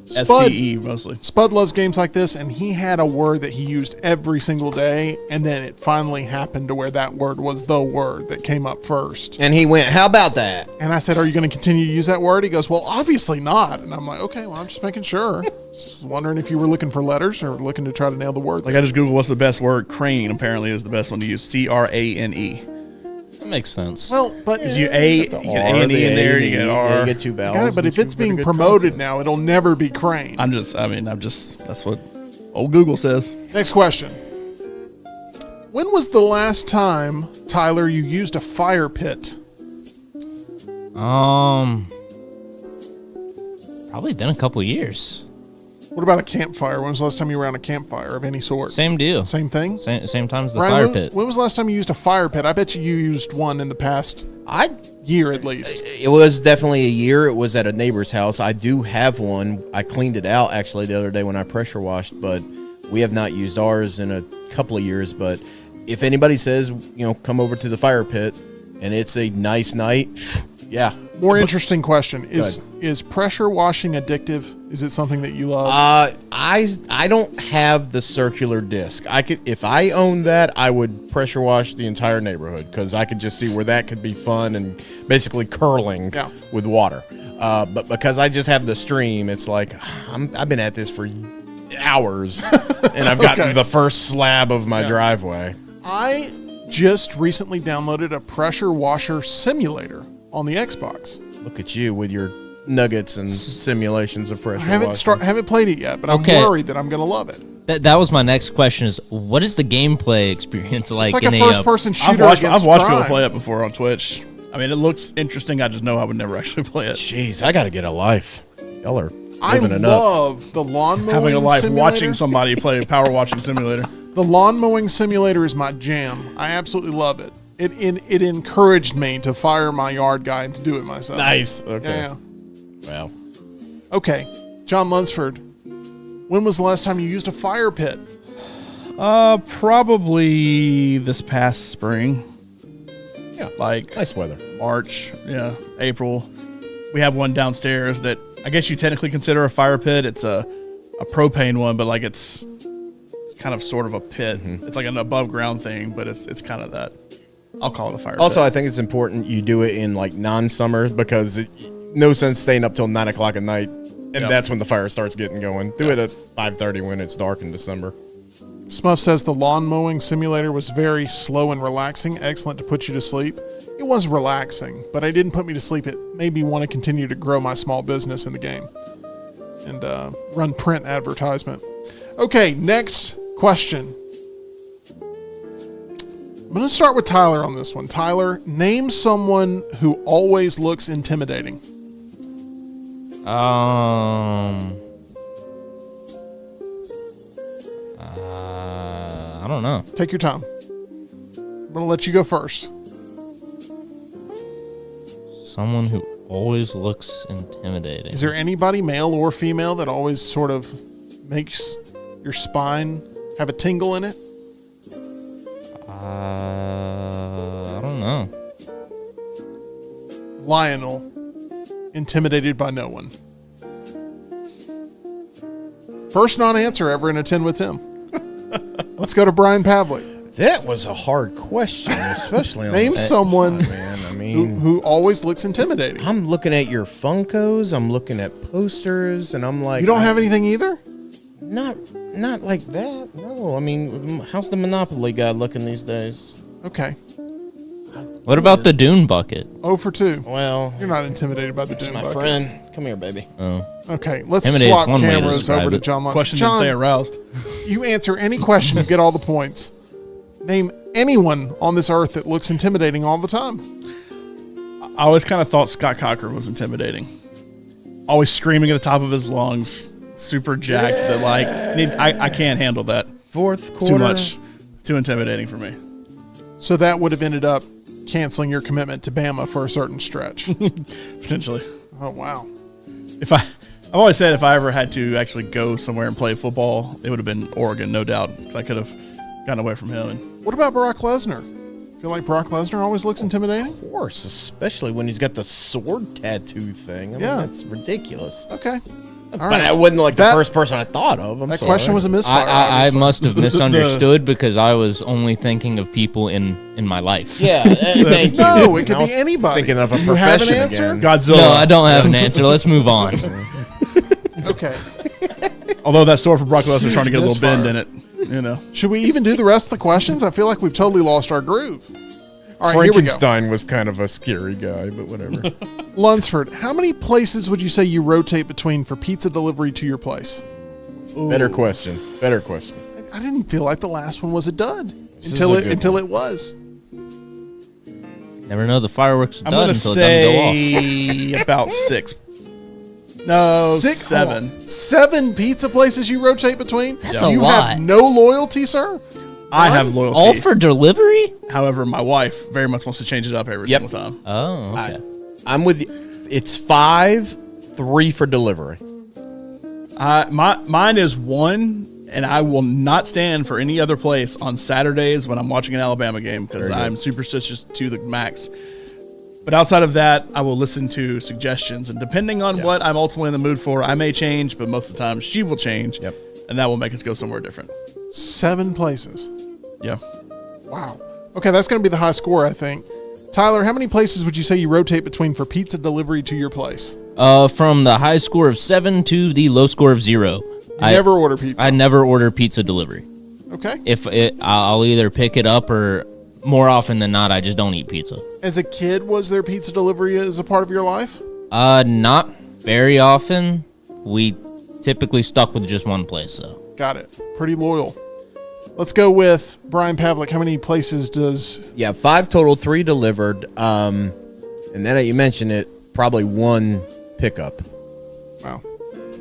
Spud- STE mostly. Spud loves games like this, and he had a word that he used every single day, and then it finally happened to where that word was the word that came up first. And he went, how about that? And I said, are you going to continue to use that word? He goes, well, obviously not. And I'm like, okay, well, I'm just making sure. Just wondering if you were looking for letters or looking to try to nail the word. Like I just Googled what's the best word. Crane apparently is the best one to use. CRANE. That makes sense. Well, but Because you get A and E in there, you get R. You get 2 vowels. got it, but and if it's 2 pretty being good promoted consonants. now, it'll never be Crane. that's what old Google says. Next question. When was the last time, Tyler, you used a fire pit? Probably been a couple years. What about a campfire? When was the last time you were around a campfire of any sort? Same deal. Same thing? Same time as the Ryan, fire when, pit. when was the last time you used a fire pit? I bet you used one in the past year at least. It was definitely a year. It was at a neighbor's house. I do have one. I cleaned it out actually the other day when I pressure washed, but we have not used ours in a couple of years. But if anybody says, come over to the fire pit and it's a nice night, yeah. More interesting question. Is pressure washing addictive? Is it something that you love? I don't have the circular disc. If I owned that, I would pressure wash the entire neighborhood because I could just see where that could be fun and basically curling with water. But because I just have the stream, it's like I've been at this for hours and I've gotten the first slab of my driveway. I just recently downloaded a pressure washer simulator on the Xbox. Look at you with your nuggets and simulations of pressure I washing. haven't played it yet, but I'm Okay. worried that I'm going to love it. That was my next question: is what is the gameplay experience like? It's like in a first-person shooter I've against watched crime. people play it before on Twitch. I mean, it looks interesting. I just know I would never actually play it. Jeez, I got to get a life. Y'all are I living it up. love the lawn mowing Having a life simulator. watching somebody play a power watching simulator. The lawn mowing simulator is my jam. I absolutely love it. It encouraged me to fire my yard guy and to do it myself. Nice. Okay. Yeah. Wow. Okay. John Lunsford, when was the last time you used a fire pit? Probably this past spring. Yeah. Like Nice weather. March, April. We have one downstairs that I guess you technically consider a fire pit. It's a propane one, but like it's kind of sort of a pit. Mm-hmm. It's like an above ground thing, but it's kind of that. I'll call it a fire Also, pit. I think it's important you do it in like non-summer because no sense staying up till 9 o'clock at night, and that's when the fire starts getting going. Do it at 5:30 when it's dark in December. Smuff says the lawn mowing simulator was very slow and relaxing, excellent to put you to sleep. It was relaxing, but it didn't put me to sleep. It made me want to continue to grow my small business in the game and run print advertisement. Okay, next question. I'm going to start with Tyler on this one. Tyler, name someone who always looks intimidating. I don't know. Take your time. I'm going to let you go first. Someone who always looks intimidating. Is there anybody, male or female, that always sort of makes Your spine have a tingle in it? I don't know. Lionel, intimidated by no one. First non-answer ever in a 10 with Tim. Let's go to Brian Pavlik. That was a hard question, especially on Name someone man. I mean, who always looks intimidating. I'm looking at your Funkos, I'm looking at posters, and I'm like, You don't have anything either? Not like that. No, I mean, how's the Monopoly guy looking these days? Okay. What about the Dune bucket? 0 for 2. Well, You're not intimidated by the it's Doom my bucket. friend. Come here, baby. Oh, Okay, let's Intimidated is swap one way to cameras describe over to it. John Lunch. Question didn't say John, aroused. you answer any question, you get all the points. Name anyone on this earth that looks intimidating all the time. I always kind of thought Scott Cochran was intimidating. Always screaming at the top of his lungs, super jacked. That like I can't handle that. Fourth It's quarter. too much. It's too intimidating for me. So that would have ended up canceling your commitment to Bama for a certain stretch. Potentially. Oh, wow. I've always said if I ever had to actually go somewhere and play football, it would have been Oregon, no doubt. 'Cause I could have gotten away from him. And What about Brock Lesnar? Feel like Brock Lesnar always looks intimidating? Of course, especially when he's got the sword tattoo thing. I mean, Yeah. that's ridiculous. Okay. All But right. I wasn't like That- the first person I thought of. I'm That sorry. question was a misfire. I obviously. must have misunderstood because I was only thinking of people in my life. Yeah, thank you. No, it could I was be anybody. Thinking of a You have an profession answer? again. Godzilla. No, I don't have an answer. Let's move on. Okay. Although that sword for Brock Lesnar is trying to get a little Misfire. bend in it. You know. Should we even do the rest of the questions? I feel like we've totally lost our groove. All right, here we go. Frankenstein was kind of a scary guy, but whatever. Lunsford, how many places would you say you rotate between for pizza delivery to your place? Better question. Better question. I didn't feel like the last one was a dud This until is a good one. it was. Never know the fireworks are I'm done going to until it doesn't go off. say about 6. No, 6, 7. hold on. 7 pizza places you rotate between? That's a you lot. have no loyalty, sir? I have loyalty. All for delivery? However, my wife very much wants to change it up every Yep. single time. Oh, okay. I'm with you. It's 5, 3 for delivery. Mine is 1, and I will not stand for any other place on Saturdays when I'm watching an Alabama game because Very good. I'm superstitious to the max. But outside of that, I will listen to suggestions, and depending on what I'm ultimately in the mood for, I may change, but most of the time she will change, Yep. and that will make us go somewhere different. 7 places. Yeah. Wow. Okay, that's going to be the high score, I think. Tyler, how many places would you say you rotate between for pizza delivery to your place? From the high score of 7 to the low score of 0. You never order pizza. I never order pizza delivery. Okay. I'll either pick it up or more often than not, I just don't eat pizza. As a kid, was there pizza delivery as a part of your life? Not very often. We typically stuck with just one place, though. Got it. Pretty loyal. Let's go with Brian Pavlik. How many places does... Yeah, 5 total, 3 delivered. And then you mentioned it, probably 1 pickup. Wow.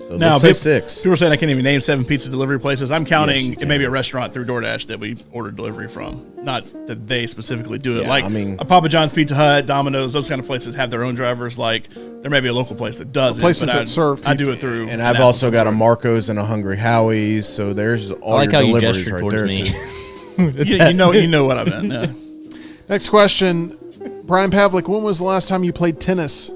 So Now, let's say people- 6. People are saying I can't even name 7 pizza delivery places. I'm counting Yes, you it may be a restaurant through DoorDash that we order delivery from. Not that they specifically do it. Yeah, like I mean- a Papa John's, Pizza Hut, Domino's, those kind of places have their own drivers. Like there may be a local place that does Places it. but that serve I do pizza. it through. And I've also got a Marco's and a Hungry Howie's, so there's all I like your how you deliveries gestured right towards there, me. too. you know what I meant. Yeah. Next question. Brian Pavlik, when was the last time you played tennis?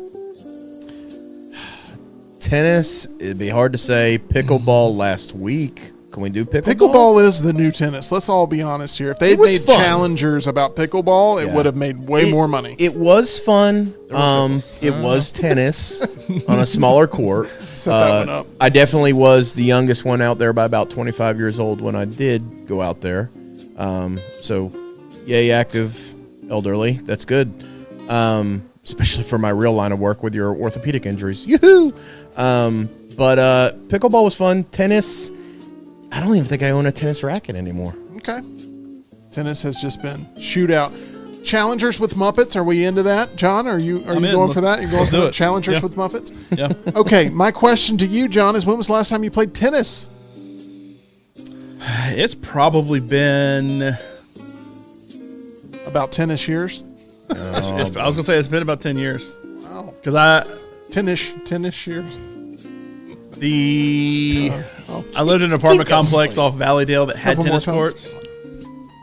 Tennis, it'd be hard to say. Pickleball last week. Can we do pickleball? Pickleball is the new tennis. Let's all be honest here. If they had was made fun. challengers about pickleball, it Yeah. would have made way more money. It was fun. It was tennis on a smaller court. Set that one up. I definitely was the youngest one out there by about 25 years old when I did go out there. So, yay, active elderly. That's good. Especially for my real line of work with your orthopedic injuries. Yoo-hoo! But pickleball was fun. Tennis, I don't even think I own a tennis racket anymore. Okay. Tennis has just been shootout. Challengers with Muppets, are we into that? John, are you I'm in. going for that? You're going Let's for do the it. Challengers Yeah. with Muppets? Yeah. Okay, my question to you, John, is when was the last time you played tennis? It's probably been. About tennis years? I was going to say it's been about 10 years. Wow. Because I. Tennis years? I lived in an apartment complex off Valleydale that had Couple more tennis times. courts.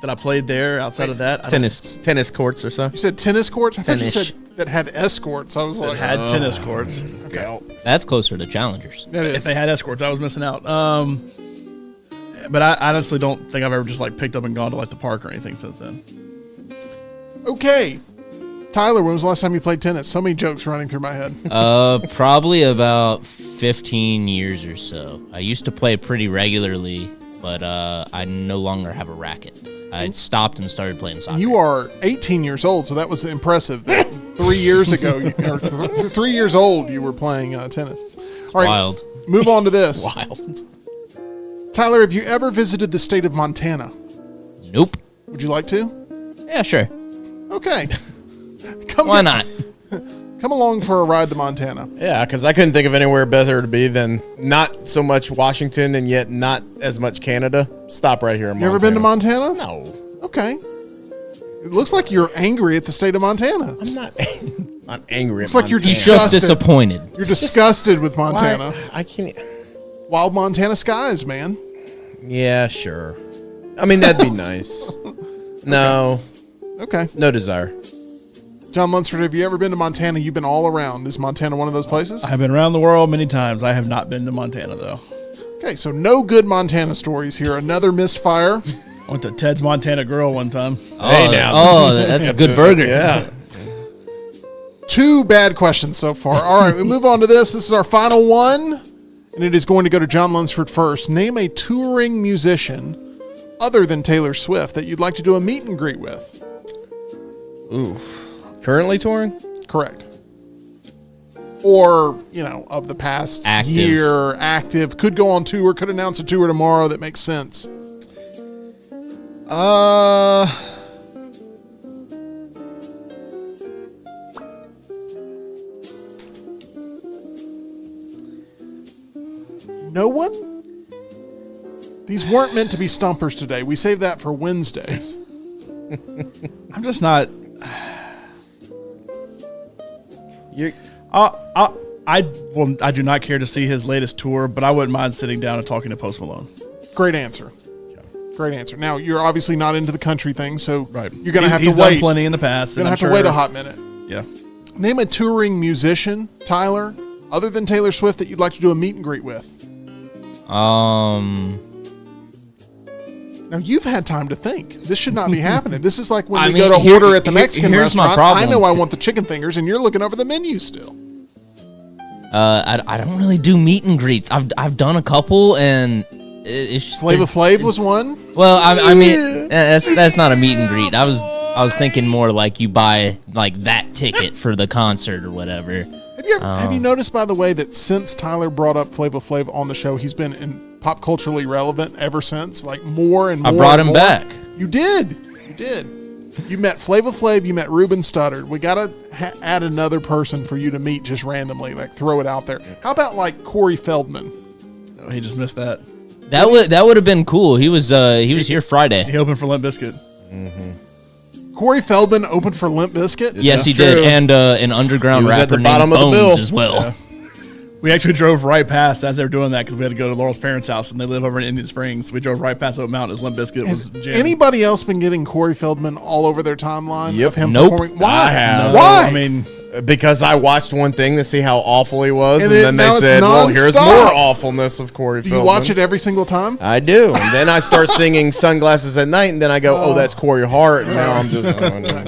That I played there. Outside of that, I don't- Tennis courts or so. You said tennis courts? I thought you Tennis. said that had escorts. I was that like, had tennis courts. okay. That's closer to Challengers. That If is. they had escorts, I was missing out. But I honestly don't think I've ever just like picked up and gone to like the park or anything since then. Okay. Tyler, when was the last time you played tennis? So many jokes running through my head. Probably about 15 years or so. I used to play pretty regularly, but I no longer have a racket. I stopped and started playing soccer. You are 18 years old, so that was impressive. 3 years ago, or 3 years old, you were playing tennis. All right, wild. move on to this. Wild. Tyler, have you ever visited the state of Montana? Nope. Would you like to? Yeah, sure. Okay. Come Why not? Come along for a ride to Montana. Yeah, because I couldn't think of anywhere better to be than not so much Washington and yet not as much Canada. Stop right here in You Montana. ever been to Montana? No. Okay. It looks like you're angry at the state of Montana. I'm not, not angry It's at like you're Montana. He's just Disgusted. disappointed. You're disgusted with Why? Montana. I can't. Wild Montana skies, man. Yeah, sure. I mean, that'd be nice. No, Okay. no desire. John Lunsford, have you ever been to Montana? You've been all around. Is Montana one of those places? I've been around the world many times. I have not been to Montana though. Okay, so no good Montana stories here. Another misfire. I went to Ted's Montana Grill one time. Hey, now. Oh, that's a good burger. Yeah. 2 bad questions so far. All right, we move on to this. This is our final one, and it is going to go to John Lunsford first. Name a touring musician other than Taylor Swift that you'd like to do a meet and greet with. Ooh. Currently touring? Correct. Or, of the past Active. year, active, could go on tour, could announce a tour tomorrow that makes sense. No one? These weren't meant to be stumpers today. We saved that for Wednesdays. I'm just not. You're, I do not care to see his latest tour, but I wouldn't mind sitting down and talking to Post Malone. Great answer. Great answer. Now, you're obviously not into the country thing, so Right. you're going to have He's to done wait. plenty in the past. You're and going to I'm have to wait sure- a hot minute. Yeah. Name a touring musician, Tyler, other than Taylor Swift, that you'd like to do a meet and greet with. Now, you've had time to think. This should not be happening. This is like when I we mean, go to here- order at the here- Mexican here's my restaurant. I problem. know I want the chicken fingers, and you're looking over the menu still. I don't really do meet and greets. I've done a couple, and it's just, Flava Flav was one. well, I mean, that's not a meet and greet. I was thinking more like you buy like that ticket for the concert or whatever. Have you noticed, by the way, that since Tyler brought up Flava Flav on the show, he's been in pop culturally relevant ever since? Like more and more. I brought and him more. back. You did. You did. You met Flava Flav. You met Ruben Studdard. We got to add another person for you to meet just randomly. Like throw it out there. How about like Corey Feldman? Oh, he just missed that. That would have been cool. He was here Friday. He opened for Limp Bizkit. Corey Feldman opened for Limp Bizkit. Yes, he true. did, and an underground He was rapper at the named bottom of the Bones bill. as well. We actually drove right past as they were doing that because we had to go to Laurel's parents' house and they live over in Indian Springs. We drove right past Oak Mountain as Limp Bizkit was Has jamming. anybody else been getting Corey Feldman all over their timeline Yep. of him Nope. performing? Why? I have. Why? I mean, because I watched one thing to see how awful he was, And and, it- then now they it's said, well, here's nonstop. more awfulness of Corey do you Feldman. watch it every single time? I do. And then I start singing Sunglasses at Night, and then I go, oh, that's Corey Hart. And now I'm just, oh, no.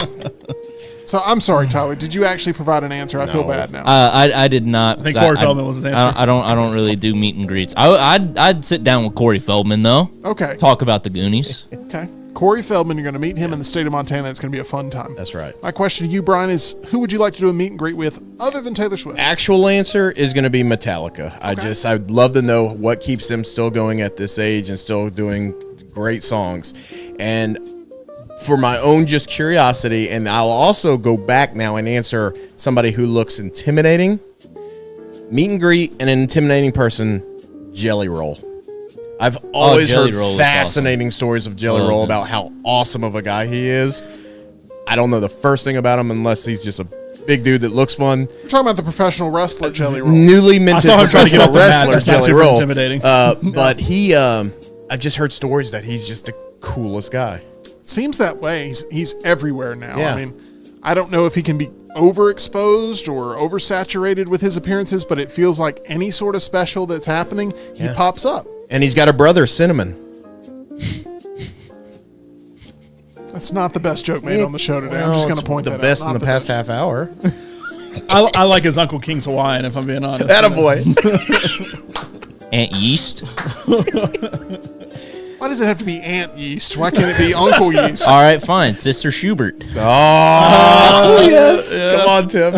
So I'm sorry, Tyler. Did you actually provide an answer? I feel bad now. I did not. I think 'cause Corey Feldman was his answer. I don't really do meet and greets. I'd sit down with Corey Feldman though. Okay. Talk about the Goonies. Okay. Corey Feldman, you're going to meet him in the state of Montana. It's going to be a fun time. That's right. My question to you, Brian, is who would you like to do a meet and greet with other than Taylor Swift? Actual answer is going to be Metallica. I'd love to know what keeps them still going at this age and still doing great songs. And for my own just curiosity, and I'll also go back now and answer somebody who looks intimidating. Meet and greet an intimidating person, Jelly Roll. I've always Jelly heard Roll is fascinating stories of Jelly Love Roll it. about how awesome of a guy he is. I don't know the first thing about him unless he's just a big dude that looks fun. We're talking about the professional wrestler Jelly Roll. Newly minted saw him trying to get professional off the mat. wrestler That's not Jelly super Roll. intimidating. But he, I've just heard stories that he's just the coolest guy. Seems that way. He's everywhere now. Yeah. I mean, I don't know if he can be overexposed or oversaturated with his appearances, but it feels like any sort of special that's happening, he pops up. And he's got a brother, Cinnamon. That's not the best joke made on the show today. I'm just going to point that out. The best in Not the past half hour. I like his Uncle King's Hawaiian, if I'm being honest. Attaboy. Aunt Yeast. Why does it have to be Aunt Yeast? Why can't it be Uncle Yeast? All right, fine. Sister Schubert. Oh, yes. Come on, Tim.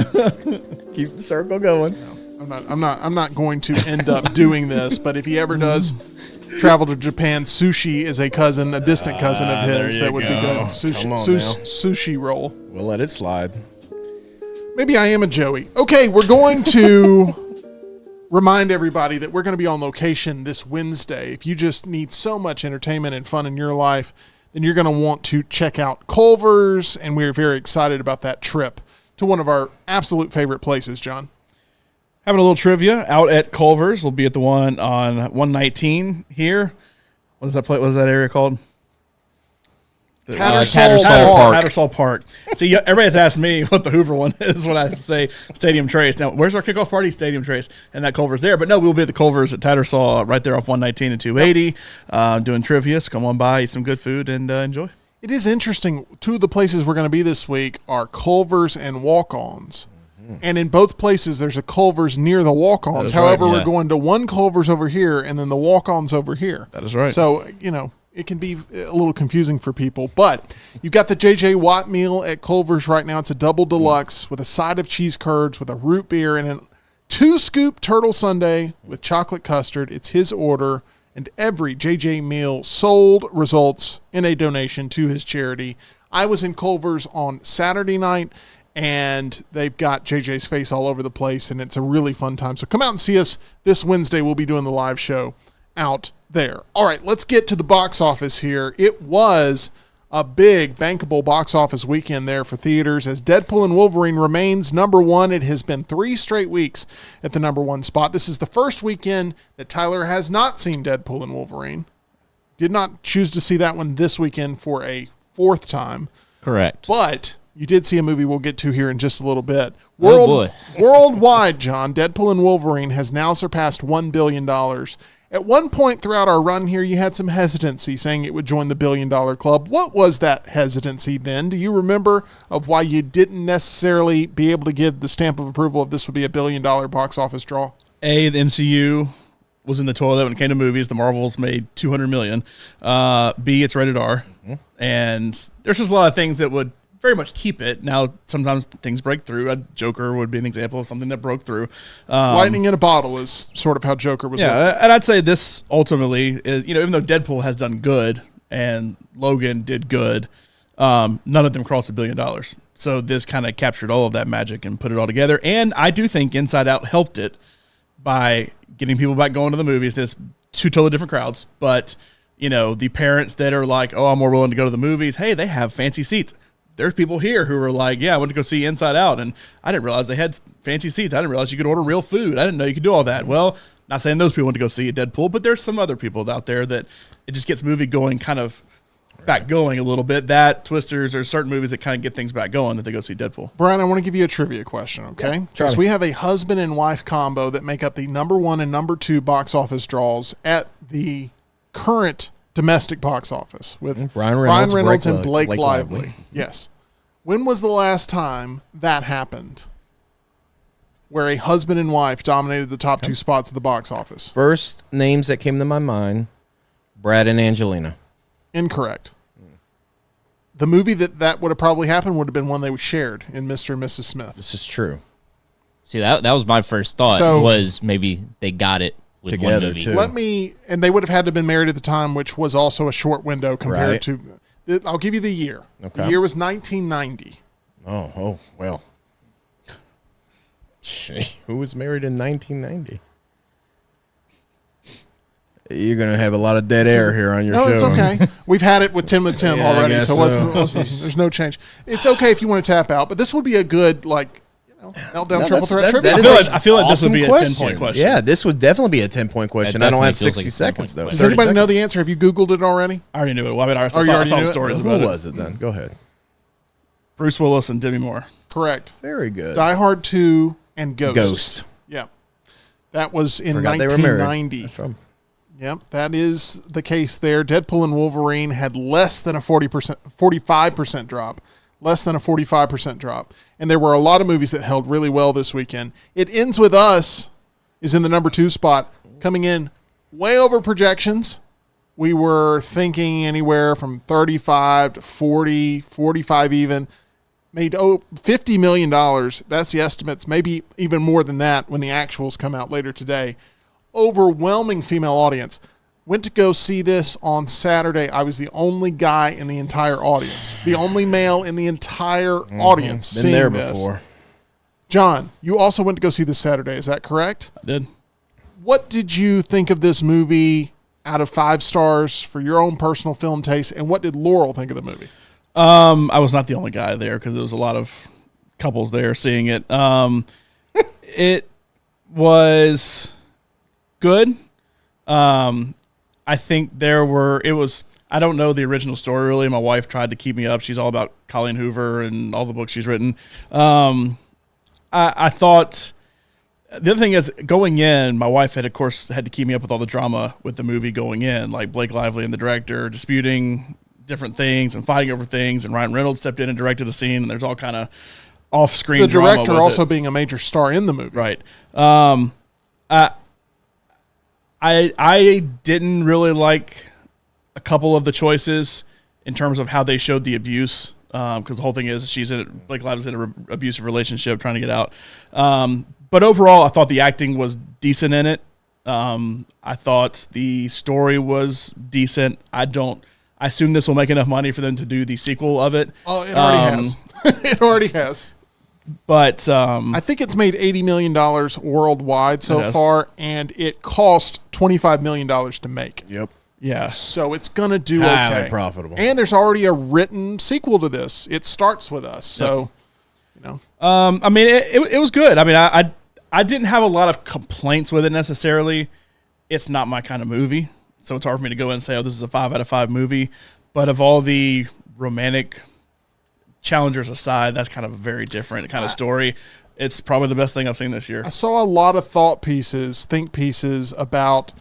Keep the circle going. I'm not going to end up doing this, but if he ever does travel to Japan, sushi is a distant cousin of his that would be good. Sushi roll. We'll let it slide. Maybe I am a Joey. Okay, we're going to remind everybody that we're going to be on location this Wednesday. If you just need so much entertainment and fun in your life, then you're going to want to check out Culver's, and we're very excited about that trip to one of our absolute favorite places, John. Having a little trivia out at Culver's. We'll be at the one on 119 here. What is that place? What is that area called? Tattersall Park. Tattersall Park. See, everybody's asked me what the Hoover one is when I say Stadium Trace. Now, where's our kickoff party? Stadium Trace. And that Culver's there. But no, we'll be at the Culver's at Tattersall right there off 119 and 280 doing trivia. So come on by, eat some good food, and enjoy. It is interesting. Two of the places we're going to be this week are Culver's and Walk-Ons. And in both places, there's a Culver's near the Walk-Ons. However, right, we're going to one Culver's over here and then the Walk-Ons over here. That is right. So, it can be a little confusing for people. But you've got the J.J. Watt meal at Culver's right now. It's a double deluxe with a side of cheese curds, with a root beer, and a 2-scoop turtle sundae with chocolate custard. It's his order. And every J.J. meal sold results in a donation to his charity. I was in Culver's on Saturday night, and they've got JJ's face all over the place, and it's a really fun time. So come out and see us this Wednesday. We'll be doing the live show out there. All right, let's get to the box office here. It was a big bankable box office weekend there for theaters as Deadpool and Wolverine remains number one. It has been 3 straight weeks at the number one spot. This is the first weekend that Tyler has not seen Deadpool and Wolverine. Did not choose to see that one this weekend for a 4th time. Correct. But you did see a movie we'll get to here in just a little bit. Oh, boy. Worldwide, John, Deadpool and Wolverine has now surpassed $1 billion. At one point throughout our run here, you had some hesitancy saying it would join the $1 billion club. What was that hesitancy then? Do you remember of why you didn't necessarily be able to give the stamp of approval of this would be a $1 billion box office draw? A, the MCU was in the toilet when it came to movies. The Marvels made $200 million. B, it's rated R. And there's just a lot of things that would very much keep it. Now, sometimes things break through. Joker would be an example of something that broke through. Lightning in a bottle is sort of how Joker was. Yeah, and I'd say this ultimately is, even though Deadpool has done good and Logan did good, none of them crossed $1 billion. So this kind of captured all of that magic and put it all together. And I do think Inside Out helped it by getting people back going to the movies. There's 2 totally different crowds, but the parents that are like, oh, I'm more willing to go to the movies. Hey, they have fancy seats. There's people here who are like, yeah, I went to go see Inside Out, and I didn't realize they had fancy seats. I didn't realize you could order real food. I didn't know you could do all that. Well, not saying those people went to go see Deadpool, but there's some other people out there that it just gets movie going kind of back going a little bit. That, Twisters, or certain movies that kind of get things back going that they go see Deadpool. Brian, I want to give you a trivia question, okay? Because we have a husband and wife combo that make up the number 1 and number 2 box office draws at the current domestic box office with Ryan Reynolds and Blake Lively. Yes. When was the last time that happened where a husband and wife dominated the top 2 spots of the box office? First names that came to my mind, Brad and Angelina. Incorrect. The movie that would have probably happened would have been one they shared in Mr. and Mrs. Smith. This is true. See, that was my first thought, was maybe they got it with together, one movie. too. And they would have had to have been married at the time, which was also a short window compared to... I'll give you the year. Okay. The year was 1990. Oh, well. Who was married in 1990? You're going to have a lot of dead air here on your show. No, it's okay. We've had it with Tim and Tim already, so there's no change. It's okay if you want to tap out, but this would be a good, Meltdown Triple Threat Trivia. I feel like this would be a 10-point question. Yeah, this would definitely be a 10-point question. I don't have 60 seconds, though. Does anybody know the answer? Have you Googled it already? I already knew it. Well, I mean, I you saw already knew it? stories Who about it. was it then? Go ahead. Bruce Willis and Demi Moore. Correct. Very good. Die Hard 2 and Ghost. Ghost. Yeah. That was in Forgot they were married. 1990. Yep, that is the case there. Deadpool and Wolverine had less than a 45% drop. Less than a 45% drop. And there were a lot of movies that held really well this weekend. It Ends With Us is in the number 2 spot, coming in way over projections. We were thinking anywhere from 35 to 40, 45 even. Made $50 million. That's the estimates. Maybe even more than that when the actuals come out later today. Overwhelming female audience. Went to go see this on Saturday. I was the only guy in the entire audience. The only male in the entire audience Been seeing there this. before. John, you also went to go see this Saturday. Is that correct? I did. What did you think of this movie out of 5 stars for your own personal film taste? And what did Laurel think of the movie? I was not the only guy there because there was a lot of couples there seeing it. It was good. I think I don't know the original story really. My wife tried to keep me up. She's all about Colleen Hoover and all the books she's written. I thought the other thing is going in, my wife had, of course, had to keep me up with all the drama with the movie going in, like Blake Lively and the director disputing different things and fighting over things. And Ryan Reynolds stepped in and directed a scene, and there's all kind of off-screen drama. The director also being a major star in the movie. Right. I didn't really like a couple of the choices in terms of how they showed the abuse, because the whole thing is Blake Lively's in an abusive relationship trying to get out. But overall, I thought the acting was decent in it. I thought the story was decent. I assume this will make enough money for them to do the sequel of it. Oh, it already has. It already has. But I think it's made $80 million worldwide so far, and it cost $25 million to make. Yep. Yeah. So it's going to do Highly okay. profitable. And there's already a written sequel to this. It starts with us. So, I mean, it was good. I mean, I didn't have a lot of complaints with it necessarily. It's not my kind of movie, so it's hard for me to go in and say, oh, this is a 5 out of 5 movie. But of all the romantic challengers aside, that's kind of a very different kind of story. It's probably the best thing I've seen this year. I saw a lot of think pieces about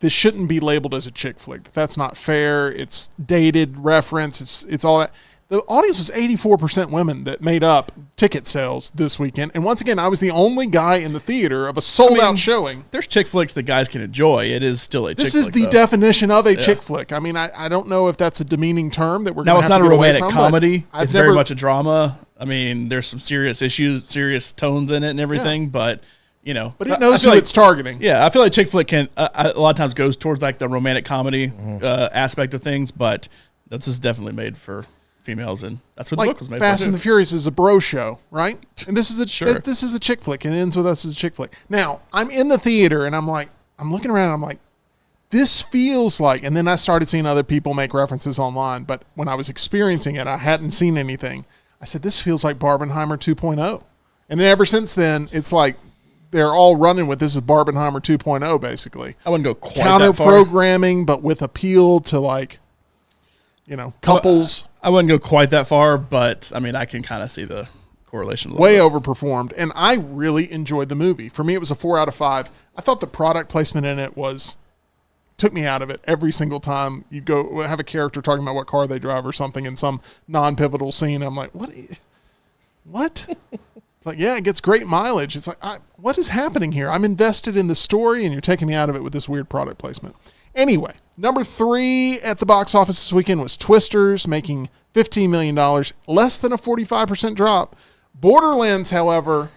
this shouldn't be labeled as a chick flick. That's not fair. It's dated reference. It's all that. The audience was 84% women that made up ticket sales this weekend. And once again, I was the only guy in the theater of a sold-out showing. There's chick flicks that guys can enjoy. It is still a chick flick. This is the definition of a chick flick. I mean, I don't know if that's a demeaning term that we're going to have to get away from. Now, it's not a romantic comedy. It's very much a drama. I mean, there's some serious issues, serious tones in it and everything, but... But it knows who it's targeting. Yeah, I feel like chick flick can a lot of times goes towards like the romantic comedy aspect of things, but this is definitely made for females, and that's what the book was made Fast for. and the Furious is a bro show, right? And this is Sure. a chick flick, and It Ends With Us as a chick flick. Now, I'm in the theater, and I'm looking around, and I'm like, this feels like, and then I started seeing other people make references online, but when I was experiencing it, I hadn't seen anything. I said, this feels like Barbenheimer 2.0. And then ever since then, it's like, they're all running with this is Barbenheimer 2.0, basically. I wouldn't go quite counter that far. programming, but with appeal to couples. I wouldn't go quite that far, but I mean, I can kind of see the correlation. Way overperformed, and I really enjoyed the movie. For me, it was a 4 out of 5. I thought the product placement in it took me out of it every single time. You'd go have a character talking about what car they drive or something in some non-pivotal scene. I'm like, what? It's like, yeah, it gets great mileage. It's like, what is happening here? I'm invested in the story, and you're taking me out of it with this weird product placement. Anyway, number 3 at the box office this weekend was Twisters, making $15 million, less than a 45% drop. Borderlands, however,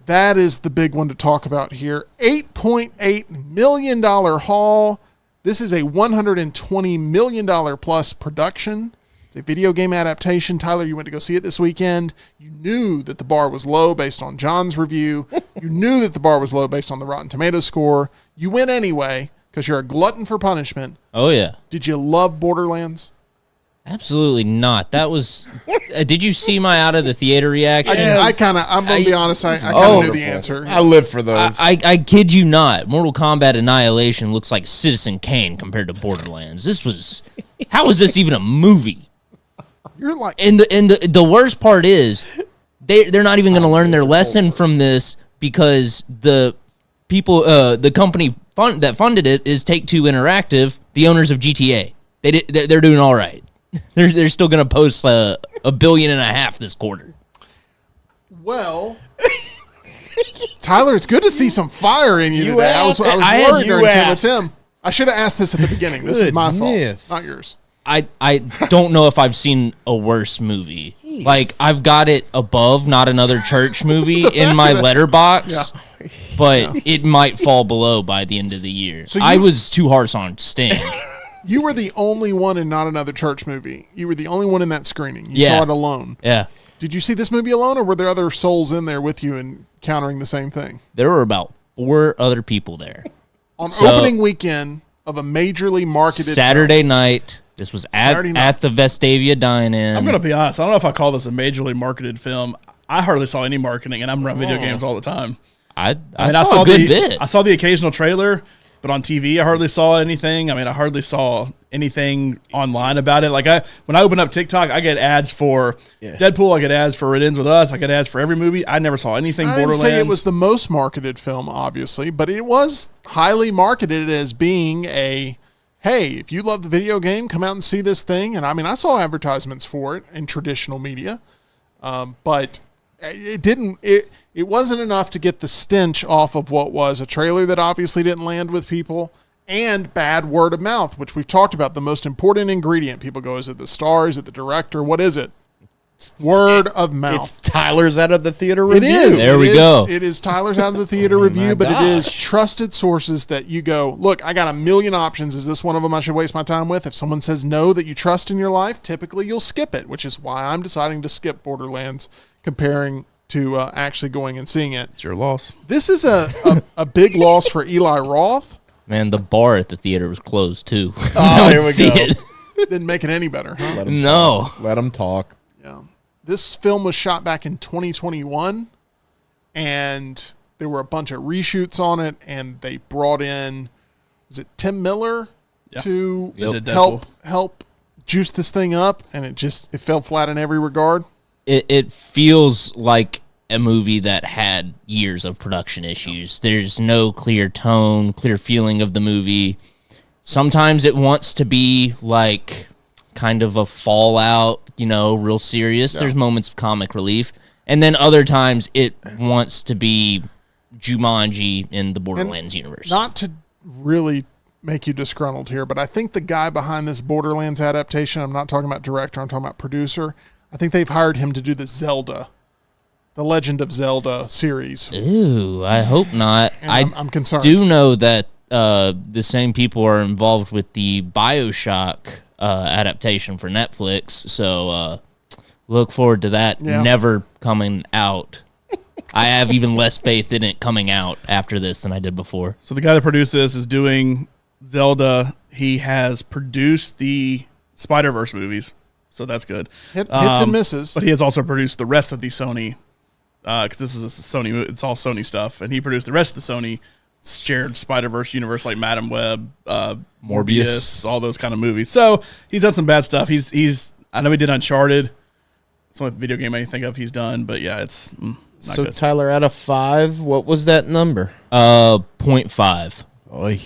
that is the big one to talk about here. $8.8 million haul. This is a $120 million plus production. It's a video game adaptation. Tyler, you went to go see it this weekend. You knew that the bar was low based on John's review. You knew that the bar was low based on the Rotten Tomatoes score. You went anyway because you're a glutton for punishment. Oh, yeah. Did you love Borderlands? Absolutely not. That was. Did you see my out of the theater reaction? I'm gonna be honest. I kind of knew the answer. I live for those. I kid you not. Mortal Kombat Annihilation looks like Citizen Kane compared to Borderlands. How is this even a movie? You're like, And the worst part is, they're not even going to learn their lesson from this because the people, the company that funded it is Take-Two Interactive, the owners of GTA. They're doing all right. They're still going to post $1.5 billion this quarter. well, Tyler, it's good to see some fire in you today. I was asked. worried during Tim with asked. Tim. I should have asked this at the beginning. This is my fault, Goodness. not yours. I don't know if I've seen a worse movie. Like, I've got it above Not Another Church movie in my letterbox, but it might fall below by the end of the year. So I was too harsh on Sting. You were the only one in Not Another Church movie. You were the only one in that screening. You Yeah. saw it alone. Yeah. Did you see this movie alone, or were there other souls in there with you and encountering the same thing? There were about 4 other people there. On opening weekend of a majorly marketed Saturday night. This was Saturday night. Mm. at the Vestavia Dine-In. I'm gonna be honest. I don't know if I call this a majorly marketed film. I hardly saw any marketing, and I'm running video games all the time. I I saw a good the, bit. I saw the occasional trailer, but on TV, I hardly saw anything. I mean, I hardly saw anything online about it. Like when I open up TikTok, I get ads for Deadpool. I get ads for It Ends With Us. I get ads for every movie. I never saw anything I didn't Borderlands. say it was the most marketed film, obviously, but it was highly marketed as being a, hey, if you love the video game, come out and see this thing. And I mean, I saw advertisements for it in traditional media, but it didn't. It wasn't enough to get the stench off of what was a trailer that obviously didn't land with people, and bad word of mouth, which we've talked about. The most important ingredient. People go, is it the star? Is it the director? What is it? Word of mouth. It's Tyler's out of the theater It review. is. There we go. It is Tyler's out of the theater review, but it is trusted sources that you go, look, I got a million options. Is this one of them I should waste my time with? If someone says no that you trust in your life, typically you'll skip it, which is why I'm deciding to skip Borderlands comparing to actually going and seeing it. It's your loss. This is a big loss for Eli Roth. Man, the bar at the theater was closed too. Oh, here we See go. it. Didn't make it any better, huh? Let him No. talk. Let him talk. Yeah. This film was shot back in 2021, and there were a bunch of reshoots on it, and they brought in, is it Tim Miller to They did Deadpool. help juice this thing up, and it fell flat in every regard. It feels like a movie that had years of production issues. There's no clear tone, clear feeling of the movie. Sometimes it wants to be like kind of a Fallout, real serious. There's moments of comic relief. And then other times it wants to be Jumanji in the Borderlands universe. Not to really make you disgruntled here, but I think the guy behind this Borderlands adaptation, I'm not talking about director, I'm talking about producer, I think they've hired him to do the Legend of Zelda series. Ooh, I hope not. And I'm concerned. Do know that the same people are involved with the BioShock adaptation for Netflix, so look forward to that never coming out. I have even less faith in it coming out after this than I did before. So the guy that produced this is doing Zelda. He has produced the Spider-Verse movies, so that's good. Hits and misses. But he has also produced the rest of the Sony, because this is a Sony. It's all Sony stuff, and he produced the rest of the Sony shared Spider-Verse universe, like Madam Web, Morbius, all those kind of movies. So he's done some bad stuff. He's I know he did Uncharted. It's the only video game I can think of he's done, but yeah, it's not So good. Tyler, out of 5, what was that number? 0.5. Oy.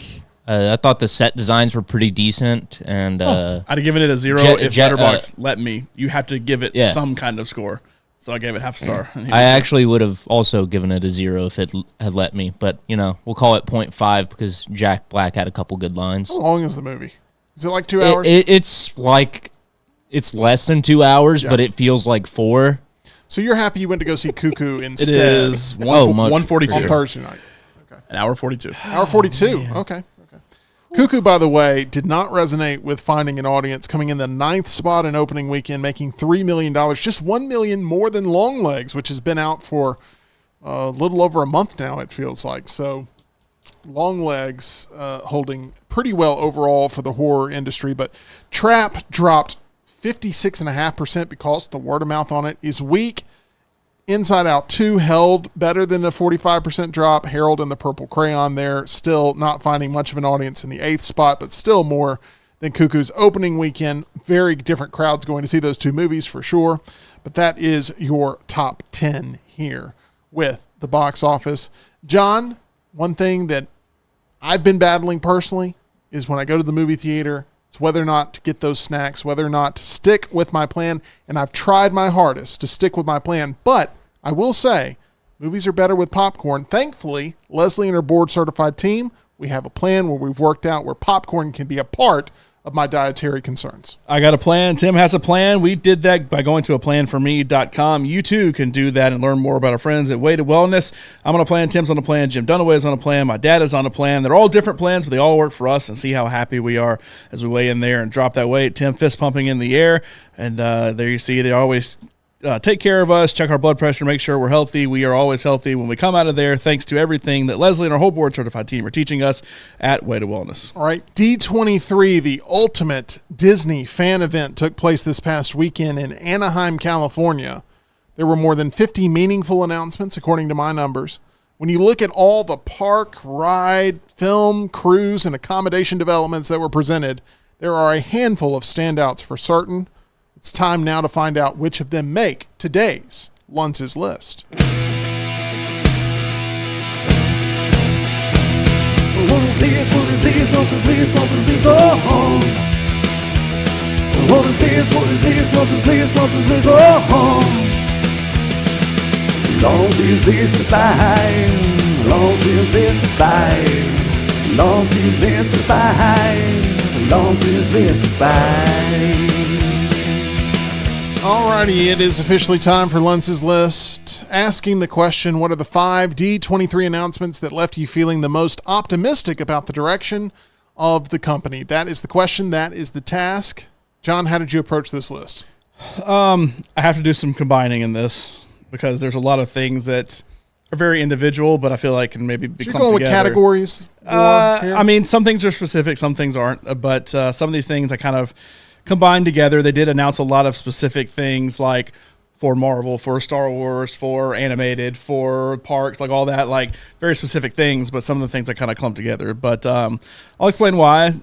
I thought the set designs were pretty decent, and I'd have given it a 0 if Letterboxd let me. You have to give it some kind of score. So I gave it half a star. I actually would have also given it a 0 if it had let me, but we'll call it 0.5 because Jack Black had a couple good lines. How long is the movie? Is it like 2 hours? It's less than 2 hours, but it feels like 4. So you're happy you went to go see Cuckoo instead? It is much 142 on Thursday night. an hour 42. Hour 42. Okay. Cuckoo, by the way, did not resonate with finding an audience, coming in the 9th spot in opening weekend, making $3 million, just $1 million more than Longlegs, which has been out for a little over a month now, it feels like. So Longlegs holding pretty well overall for the horror industry, but Trap dropped 56.5% because the word of mouth on it is weak. Inside Out 2 held better than the 45% drop. Harold and the Purple Crayon there, still not finding much of an audience in the 8th spot, but still more than Cuckoo's opening weekend. Very different crowds going to see those two movies for sure. But that is your top 10 here with the box office. John, one thing that I've been battling personally is when I go to the movie theater, it's whether or not to get those snacks, whether or not to stick with my plan. And I've tried my hardest to stick with my plan, but I will say movies are better with popcorn. Thankfully, Leslie and her board certified team, we have a plan where we've worked out where popcorn can be a part of my dietary concerns. I got a plan. Tim has a plan. We did that by going to aplanforme.com. You too can do that and learn more about our friends at Weighted Wellness. I'm on a plan. Tim's on a plan. Jim Dunaway is on a plan. My dad is on a plan. They're all different plans, but they all work for us, and see how happy we are as we weigh in there and drop that weight. Tim fist pumping in the air, and there you see they always take care of us, check our blood pressure, make sure we're healthy. We are always healthy when we come out of there, thanks to everything that Leslie and our whole board certified team are teaching us at Weighted Wellness. All right, D23, the ultimate Disney fan event, took place this past weekend in Anaheim, California. There were more than 50 meaningful announcements, according to my numbers. When you look at all the park, ride, film, cruise, and accommodation developments that were presented, there are a handful of standouts for certain. It's time now to find out which of them make today's Luntz's List. What is this? What is this? Luntz's List? Luntz's List? Oh. What is this? What is this? Luntz's List? Luntz's List? Oh. Luntz's List to buy. Luntz's List to buy. Luntz's List to buy. Luntz's List to buy. Alrighty, it is officially time for Luntz's List. Asking the question, what are the 5 D23 announcements that left you feeling the most optimistic about the direction of the company? That is the question. That is the task. John, how did you approach this list? I have to do some combining in this because there's a lot of things that are very individual, but I feel like can maybe be You're going together. with categories? I mean, some things are specific, some things aren't, but some of these things I kind of combined together. They did announce a lot of specific things like for Marvel, for Star Wars, for animated, for parks, like all that, like very specific things, but some of the things I kind of clumped together. But I'll explain why,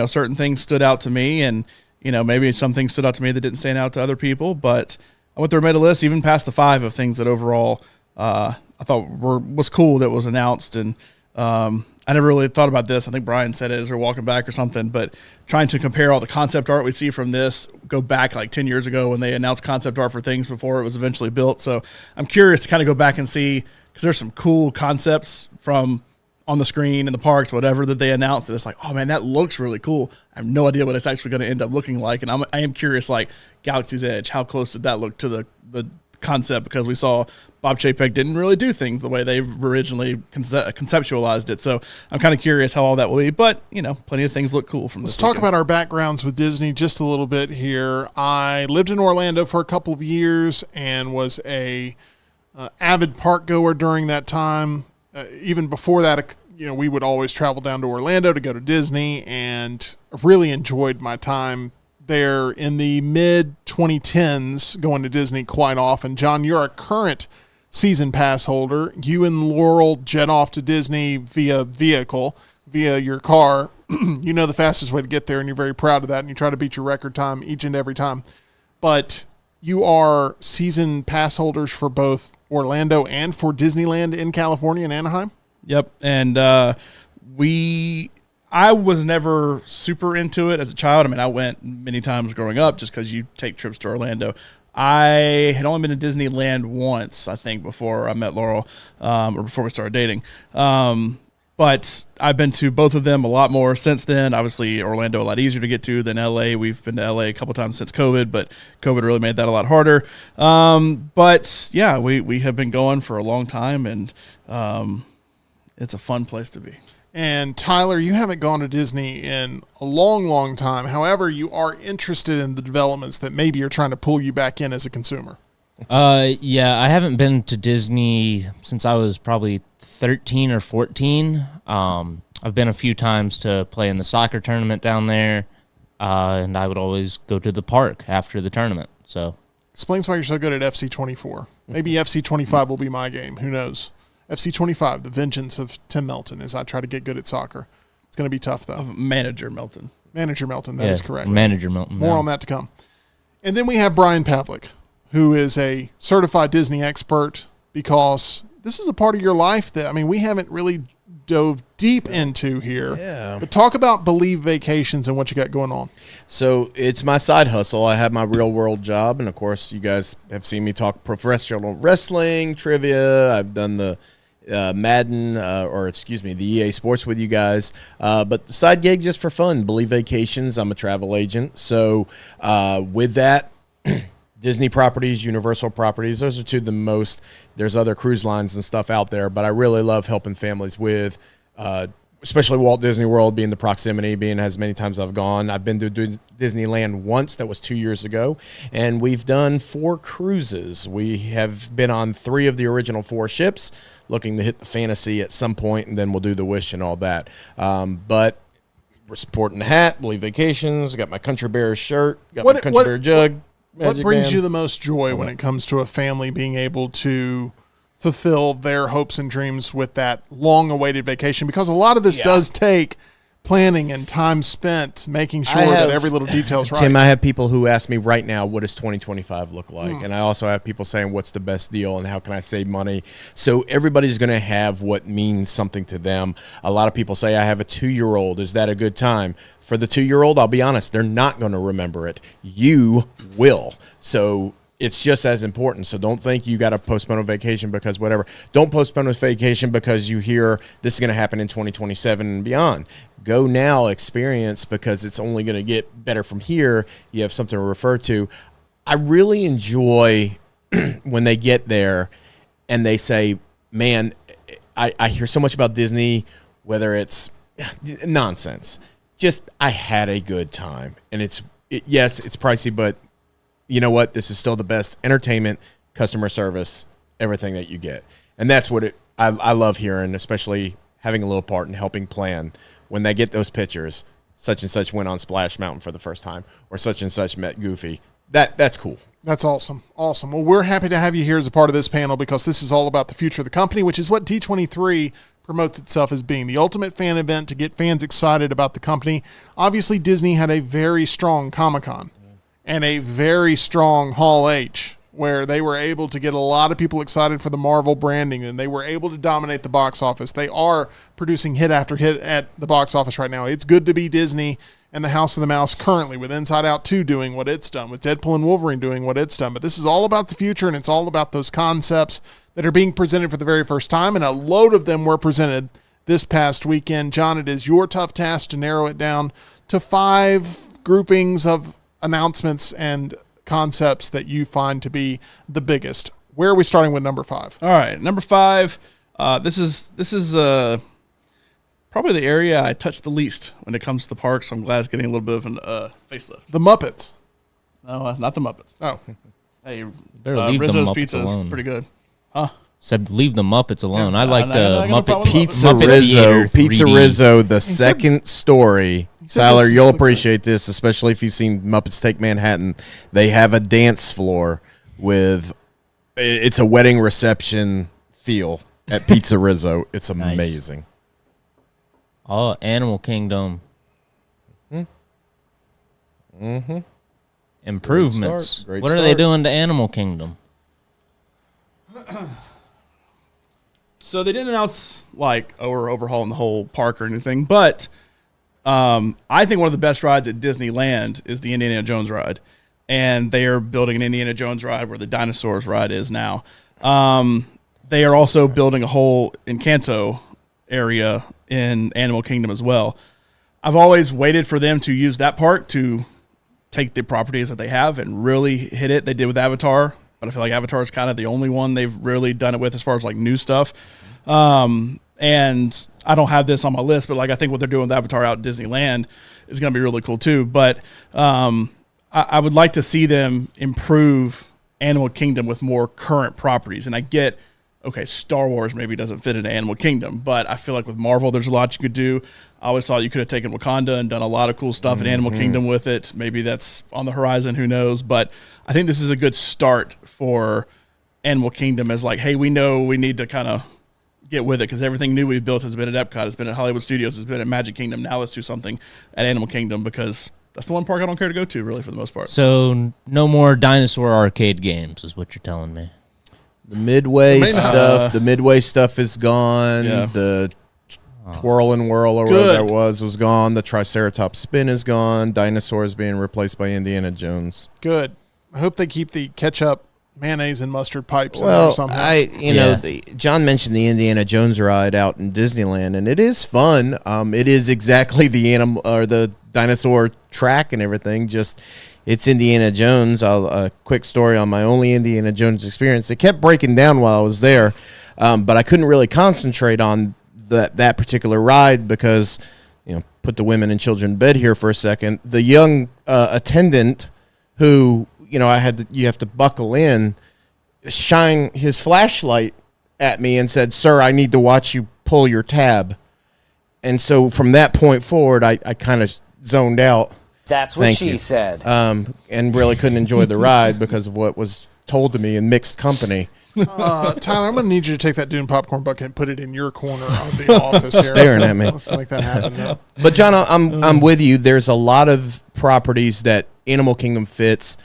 certain things stood out to me, and, maybe some things stood out to me that didn't stand out to other people. But I went through and made a list, even past the 5 of things that overall I thought was cool that was announced. And I never really thought about this. I think Brian said it as we were walking back or something, but trying to compare all the concept art we see from this, go back like 10 years ago when they announced concept art for things before it was eventually built. So I'm curious to kind of go back and see, because there's some cool concepts from on the screen in the parks, whatever, that they announced. And it's like, oh man, that looks really cool. I have no idea what it's actually going to end up looking like. And I am curious, like Galaxy's Edge, how close did that look to the concept, because we saw Bob Chapek didn't really do things the way they originally conceptualized it. So I'm kind of curious how all that will be, but plenty of things look cool from this. Let's talk about our backgrounds with Disney just a little bit here. I lived in Orlando for a couple of years and was a avid park goer during that time. Even before that, we would always travel down to Orlando to go to Disney, and really enjoyed my time there in the mid-2010s, going to Disney quite often. John, you're a current season pass holder. You and Laurel jet off to Disney via your car. You know the fastest way to get there, and you're very proud of that, and you try to beat your record time each and every time. But you are season pass holders for both Orlando and for Disneyland in California and Anaheim? Yep, and I was never super into it as a child. I mean, I went many times growing up just because you take trips to Orlando. I had only been to Disneyland once, I think, before I met Laurel, or before we started dating. But I've been to both of them a lot more since then. Obviously, Orlando a lot easier to get to than LA. We've been to LA a couple times since COVID, but COVID really made that a lot harder. But yeah, we have been going for a long time, and it's a fun place to be. And Tyler, you haven't gone to Disney in a long, long time. However, you are interested in the developments that maybe are trying to pull you back in as a consumer. Yeah, I haven't been to Disney since I was probably 13 or 14. I've been a few times to play in the soccer tournament down there. and I would always go to the park after the tournament. So Explains why you're so good at FC24. Maybe FC25 will be my game. Who knows? FC25, the vengeance of Tim Melton, as I try to get good at soccer. It's going to be tough, though. Of Manager Melton. Manager Melton, that is correct. Manager Melton. More on that to come. And then we have Brian Pavlik, who is a certified Disney expert, because this is a part of your life that, I mean, we haven't really dove deep into here. Yeah. But talk about Believe Vacations and what you got going on. So it's my side hustle. I have my real world job, and of course, you guys have seen me talk professional wrestling, trivia. I've done the Madden, the EA Sports with you guys. But the side gig just for fun. Believe Vacations. I'm a travel agent. So with that, Disney properties, Universal properties, those are two of the most. There's other cruise lines and stuff out there, but I really love helping families with, especially Walt Disney World, being the proximity, being as many times I've gone. I've been to Disneyland once. That was 2 years ago. And we've done 4 cruises. We have been on 3 of the original 4 ships, looking to hit the Fantasy at some point, and then we'll do the Wish and all that. But we're supporting the hat, Believe Vacations, got my Country Bears shirt, got my Country Bear jug. What brings you the most joy when it comes to a family being able to fulfill their hopes and dreams with that long-awaited vacation? Because a lot of this does take planning and time spent making sure that every little detail is right. Tim, I have people who ask me right now, what does 2025 look like? And I also have people saying, what's the best deal and how can I save money? So everybody's going to have what means something to them. A lot of people say, I have a 2-year-old. Is that a good time? For the 2-year-old, I'll be honest, they're not going to remember it. You will. So it's just as important. So don't think you got to postpone a vacation because whatever. Don't postpone a vacation because you hear this is going to happen in 2027 and beyond. Go now, experience, because it's only going to get better from here. You have something to refer to. I really enjoy when they get there and they say, man, I hear so much about Disney, whether it's nonsense. Just, I had a good time. And yes, it's pricey, but you know what? This is still the best entertainment, customer service, everything that you get. And that's what I love hearing, especially having a little part in helping plan when they get those pictures. Such and such went on Splash Mountain for the first time, or such and such met Goofy. That's cool. That's awesome. Awesome. Well, we're happy to have you here as a part of this panel because this is all about the future of the company, which is what D23 promotes itself as being, the ultimate fan event to get fans excited about the company. Obviously, Disney had a very strong Comic-Con and a very strong Hall H, where they were able to get a lot of people excited for the Marvel branding, and they were able to dominate the box office. They are producing hit after hit at the box office right now. It's good to be Disney and the House of the Mouse currently, with Inside Out 2 doing what it's done, with Deadpool and Wolverine doing what it's done. But this is all about the future, and it's all about those concepts that are being presented for the very first time, and a load of them were presented this past weekend. John, it is your tough task to narrow it down to 5 groupings of announcements and concepts that you find to be the biggest. Where are we starting with number 5? All right, number 5. This is probably the area I touch the least when it comes to the park, so I'm glad it's getting a little bit of a facelift. The Muppets. No, not the Muppets. Oh. Hey, Better leave the Rizzo's Muppets Pizza alone. is pretty good. Said leave the Muppets alone. I like I the got no problem Muppet with Pizza Muppet Rizzo, Theater Pizza 3D. Rizzo, the second story. said Tyler, this is you'll the- appreciate this, especially if you've seen Muppets Take Manhattan. They have a dance floor with, it's a wedding reception feel at Pizza Rizzo. It's Nice. amazing. Oh, Animal Kingdom. Improvements. Great What are they start. doing to Animal Kingdom? So they didn't announce we're overhauling the whole park or anything, but I think one of the best rides at Disneyland is the Indiana Jones ride, and they are building an Indiana Jones ride where the dinosaurs ride is now. They are also building a whole Encanto area in Animal Kingdom as well. I've always waited for them to use that park to take the properties that they have and really hit it. They did with Avatar, but I feel like Avatar is kind of the only one they've really done it with as far as like new stuff. And I don't have this on my list, but like I think what they're doing with Avatar out at Disneyland is going to be really cool too. But I would like to see them improve Animal Kingdom with more current properties. And I get okay, Star Wars maybe doesn't fit into Animal Kingdom, but I feel like with Marvel, there's a lot you could do. I always thought you could have taken Wakanda and done a lot of cool stuff in Animal Kingdom with it. Maybe that's on the horizon, who knows? But I think this is a good start for Animal Kingdom as like, hey, we know we need to kind of get with it because everything new we've built has been at Epcot, it's been at Hollywood Studios, it's been at Magic Kingdom. Now let's do something at Animal Kingdom because that's the one park I don't care to go to, really, for the most part. So no more dinosaur arcade games is what you're telling me. The Midway stuff is gone. Yeah. The Twirl and Whirl or whatever that was gone. The Triceratops Spin is gone. Dinosaurs being replaced by Indiana Jones. Good. I hope they keep the ketchup, mayonnaise, and mustard pipes in there somehow. John mentioned the Indiana Jones ride out in Disneyland, and it is fun. It is exactly the animal or the dinosaur track and everything. Just it's Indiana Jones. A quick story on my only Indiana Jones experience. It kept breaking down while I was there, but I couldn't really concentrate on that particular ride because, put the women and children in bed here for a second. The young attendant who, you have to buckle in, shine his flashlight at me and said, "Sir, I need to watch you pull your tab." And so from that point forward, I kind of zoned out. That's what she said. And really couldn't enjoy the ride because of what was told to me in mixed company. Tyler, I'm going to need you to take that Dune popcorn bucket and put it in your corner of the office here. Staring at me. Let's make that happen now. But John, I'm with you. There's a lot of properties that Animal Kingdom fits.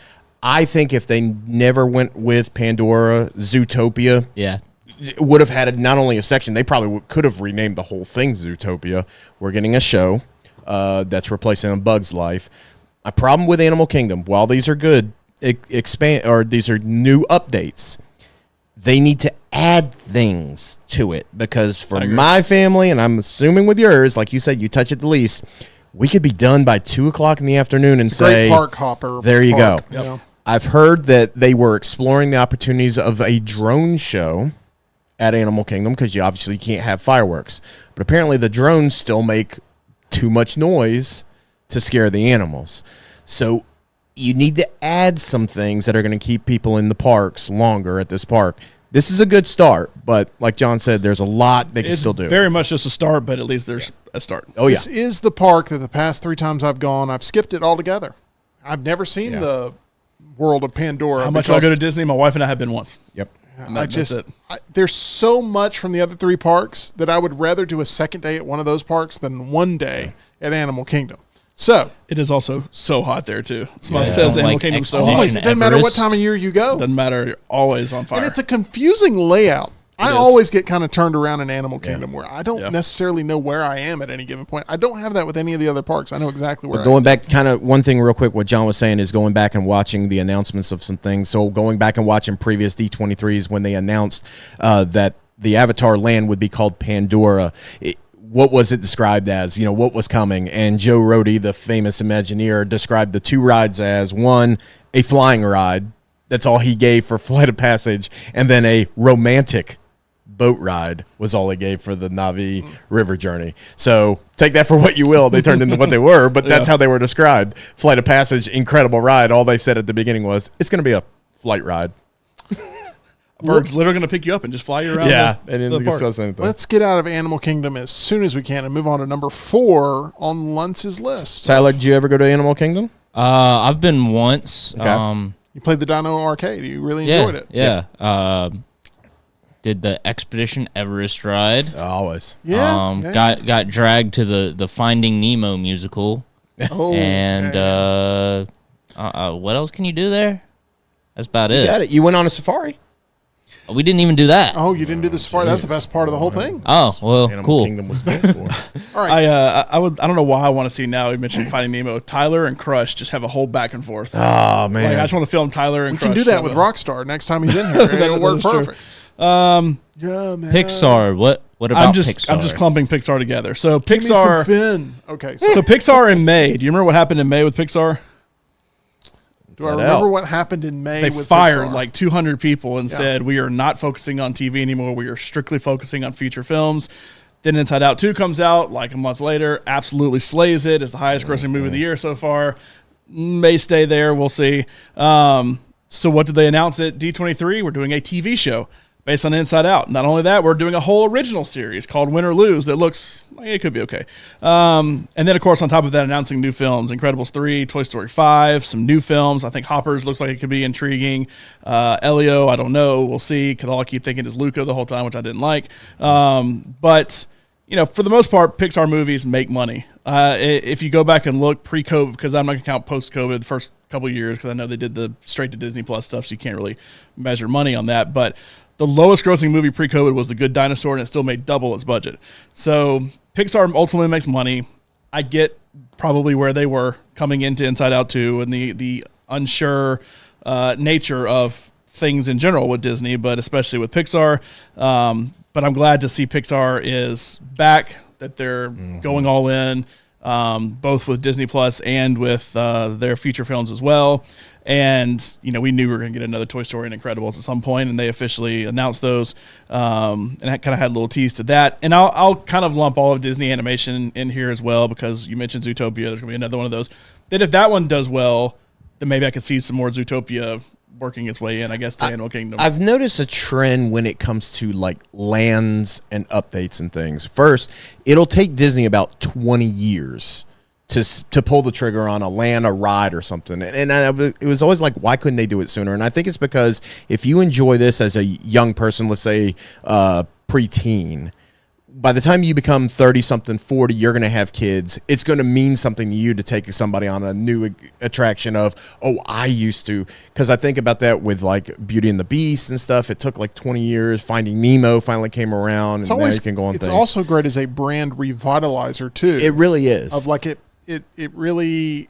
I think if they never went with Pandora, Zootopia, would have had not only a section, they probably could have renamed the whole thing Zootopia. We're getting a show that's replacing A Bug's Life. A problem with Animal Kingdom, while these are good, these are new updates, they need to add things to it because for my family, and I'm assuming with yours, like you said, you touch it the least, we could be done by 2:00 in the afternoon and say, great park hopper. There you go. Yep. I've heard that they were exploring the opportunities of a drone show at Animal Kingdom because you obviously can't have fireworks. But apparently the drones still make too much noise to scare the animals. So you need to add some things that are going to keep people in the parks longer at this park. This is a good start, but like John said, there's a lot they can still do. Very much just a start, but at least there's a start. Oh, yeah. This is the park that the past 3 times I've gone, I've skipped it altogether. I've never seen the world of Pandora. How much I go to Disney? My wife and I have been once. Yep. There's so much from the other 3 parks that I would rather do a second day at one of those parks than one day at Animal Kingdom. So it is also so hot there too. Somebody says Animal Kingdom's so hot. Always, it doesn't matter what time of year you go. Doesn't matter. You're always on fire. And it's a confusing layout. I always get kind of turned around in Animal Kingdom where I don't necessarily know where I am at any given point. I don't have that with any of the other parks. I know exactly where I am. Going back, kind of one thing real quick, what John was saying is going back and watching the announcements of some things. So going back and watching previous D23s when they announced that the Avatar land would be called Pandora. What was it described as? What was coming? And Joe Rohde, the famous Imagineer, described the 2 rides as, one, a flying ride. That's all he gave for Flight of Passage. And then a romantic boat ride was all he gave for the Navi River journey. So take that for what you will. They turned into what they were, but that's how they were described. Flight of Passage, incredible ride. All they said at the beginning was, it's going to be a flight ride. A bird's literally going to pick you up and just fly you around. The park. Let's get out of Animal Kingdom as soon as we can and move on to number 4 on Luntz's list. Tyler, did you ever go to Animal Kingdom? I've been once. Okay. You played the Dino Arcade. You really enjoyed it. Yeah. Did the Expedition Everest ride. Always. Got dragged to the Finding Nemo musical. And what else can you do there? That's about it. You got it. You went on a safari. We didn't even do that. Oh, you didn't do the safari? That's the best part of the whole thing. Oh, well, Animal cool. Kingdom was built for. All right. I don't know why I want to see now. We mentioned Finding Nemo. Tyler and Crush just have a whole back and forth. Oh, man. I just want to film Tyler and We Crush. can do that with Rockstar next time he's in here. It'll work perfect. Yeah, man. Pixar. What about Pixar? I'm just clumping Pixar together. So Give me some Finn. Okay. So Pixar in May. Do you remember what happened in May with Pixar? Do I remember what happened in May they with fired Pixar? like 200 people and said, we are not focusing on TV anymore. We are strictly focusing on feature films. Then Inside Out 2 comes out like a month later, absolutely slays it. It's the highest grossing movie of the year so far. May stay there. We'll see. So what did they announce at D23? We're doing a TV show. based on Inside Out. Not only that, we're doing a whole original series called Win or Lose that looks like it could be okay. And then, of course, on top of that, announcing new films, Incredibles 3, Toy Story 5, some new films. I think Hoppers looks like it could be intriguing. Elio, I don't know. We'll see, because all I keep thinking is Luca the whole time, which I didn't like. But, you know, for the most part, Pixar movies make money. If you go back and look pre-COVID, because I'm not going to count post-COVID the first couple of years, because I know they did the straight to Disney Plus stuff, so you can't really measure money on that. But the lowest grossing movie pre-COVID was The Good Dinosaur, and it still made double its budget. So Pixar ultimately makes money. I get probably where they were coming into Inside Out 2 and the unsure nature of things in general with Disney, but especially with Pixar. But I'm glad to see Pixar is back, that they're going all in, both with Disney Plus and with their feature films as well. And, you know, we knew we were going to get another Toy Story and Incredibles at some point, and they officially announced those. And I kind of had a little tease to that. And I'll kind of lump all of Disney animation in here as well, because you mentioned Zootopia. There's going to be another one of those. Then if that one does well, then maybe I could see some more Zootopia working its way in, I guess, to Animal Kingdom. I've noticed a trend when it comes to like lands and updates and things. First, it'll take Disney about 20 years to pull the trigger on a land, a ride, or something. And it was always like, why couldn't they do it sooner? And I think it's because if you enjoy this as a young person, let's say preteen, by the time you become 30-something, 40, you're going to have kids. It's going to mean something to you to take somebody on a new attraction of, oh, I used to. Because I think about that with, like, Beauty and the Beast and stuff. It took, like, 20 years. Finding Nemo finally came around, and now you can go on things. It's also great as a brand revitalizer, too. It really is. Of, like, it really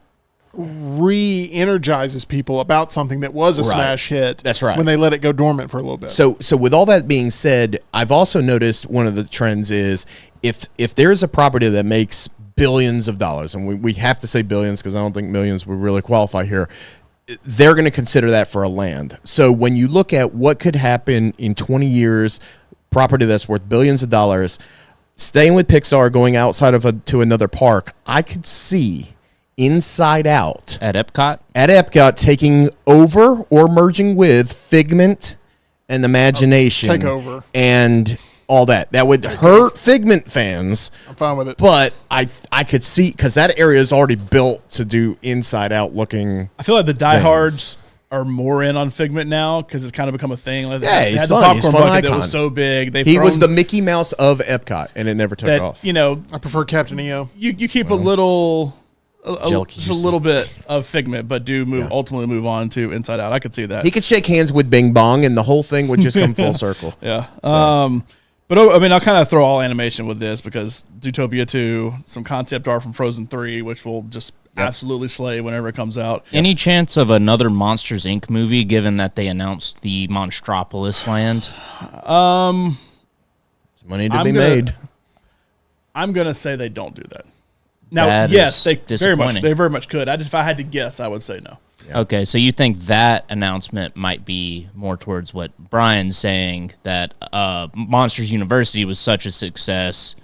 re-energizes people about something that was a smash hit. That's right. When they let it go dormant for a little bit. So with all that being said, I've also noticed one of the trends is if there's a property that makes billions of dollars, and we have to say billions because I don't think millions would really qualify here, they're going to consider that for a land. So when you look at what could happen in 20 years, property that's worth billions of dollars, staying with Pixar, going outside of to another park, I could see Inside Out At Epcot? At Epcot taking over or merging with Figment and Imagination. Take over. And all that. That would hurt Figment fans. I'm fine with it. But I could see, because that area is already built to do Inside Out looking. I feel like the diehards are more in on Figment now, because it's kind of become a thing. Like Yeah, they he's had fun. the He's popcorn fun bucket that icon. was so big. He was the Mickey Mouse of Epcot, and it never took that, off. you know, I prefer Captain EO. you keep a little... Jelly just a little bit of Figment, but ultimately move on to Inside Out. I could see that. He could shake hands with Bing Bong, and the whole thing would just come full circle. Yeah. So. But I mean, I'll kind of throw all animation with this, because Zootopia 2, some concept art from Frozen 3, which will just absolutely slay whenever it comes out. Any chance of another Monsters, Inc. movie, given that they announced the Monstropolis land? Money to be made. I'm going to say they don't do that. Now, That yes, is they very disappointing. much could. If I had to guess, I would say no. Yeah. Okay, so you think that announcement might be more towards what Brian's saying, that Monsters University was such a success,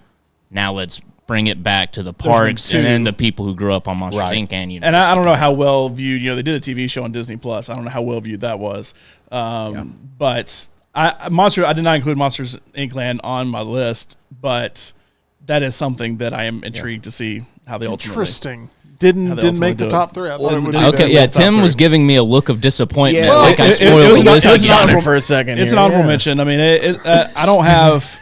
now let's bring it back to the parks and then the people who grew up on Monsters, Inc. and University. And I don't know how well viewed, they did a TV show on Disney Plus. I don't know how well viewed that was. But I did not include Monsters, Inc. Land on my list, but that is something that I am intrigued to see how they ultimately. Interesting. Didn't make the top three. I thought it would be there. Okay, yeah, Tim was giving me a look of disappointment. Yeah, like I it spoiled was the not list touched again. on for a second. It's an honorable mention. I mean, I don't have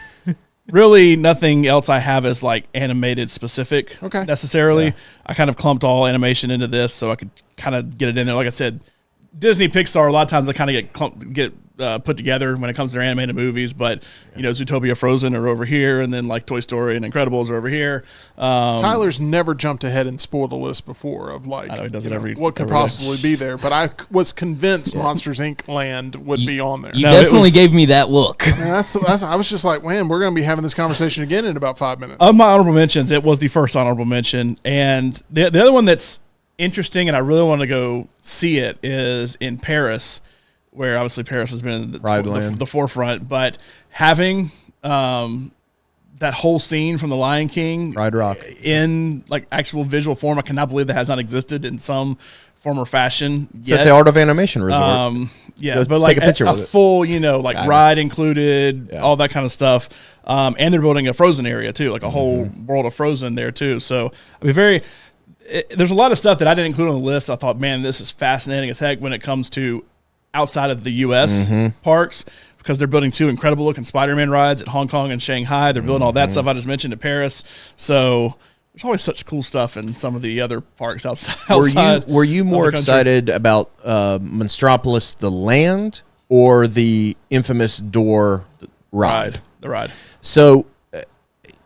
really nothing else I have as like animated specific necessarily. Yeah. I kind of clumped all animation into this so I could kind of get it in there. Like I said, Disney, Pixar, a lot of times they kind of get put together when it comes to their animated movies, but Zootopia, Frozen are over here, and then like Toy Story and Incredibles are over here. Tyler's never jumped ahead and spoiled a list before of like what could possibly be there, but I was convinced Monsters Inc. Land would be on there. You definitely gave me that look. I was just like, man, we're going to be having this conversation again in about 5 minutes. Of my honorable mentions, it was the first honorable mention, and the other one that's interesting, and I really want to go see it, is in Paris, where obviously Paris has been the forefront, but having that whole scene from The Lion King, Ride Rock, in like actual visual form. I cannot believe that has not existed in some form or fashion it's yet. at the Art of Animation Resort. Yeah, but like take a picture with it. full, like ride included, all that kind of stuff. And they're building a Frozen area too, like a whole world of Frozen there too. So I mean, there's a lot of stuff that I didn't include on the list. I thought, man, this is fascinating as heck when it comes to outside of the U.S. parks, because they're building 2 incredible looking Spider-Man rides at Hong Kong and Shanghai. They're building all that stuff I just mentioned at Paris. So there's always such cool stuff in some of the other parks outside. Were you more excited about Monstropolis, the land, or the infamous door ride? The ride. So,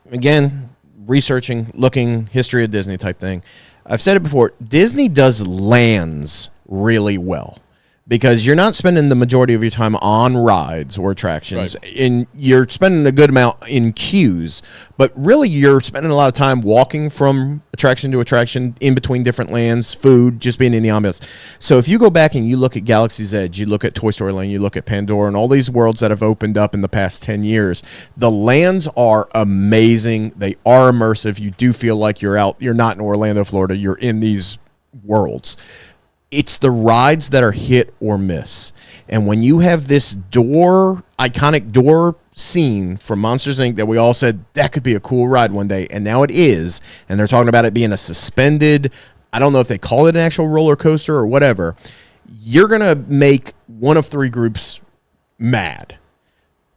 again, researching, looking, history of Disney type thing. I've said it before. Disney does lands really well, because you're not spending the majority of your time on rides or attractions, and you're spending a good amount in queues, but really you're spending a lot of time walking from attraction to attraction, in between different lands, food, just being in the ambiance. So if you go back and you look at Galaxy's Edge, you look at Toy Story Land, you look at Pandora, and all these worlds that have opened up in the past 10 years, the lands are amazing. They are immersive. You do feel like you're not in Orlando, Florida. You're in these worlds. It's the rides that are hit or miss. And when you have this iconic door scene from Monsters, Inc. that we all said that could be a cool ride one day, and now it is, and they're talking about it being a suspended, I don't know if they call it an actual roller coaster or whatever, you're going to make one of 3 groups mad.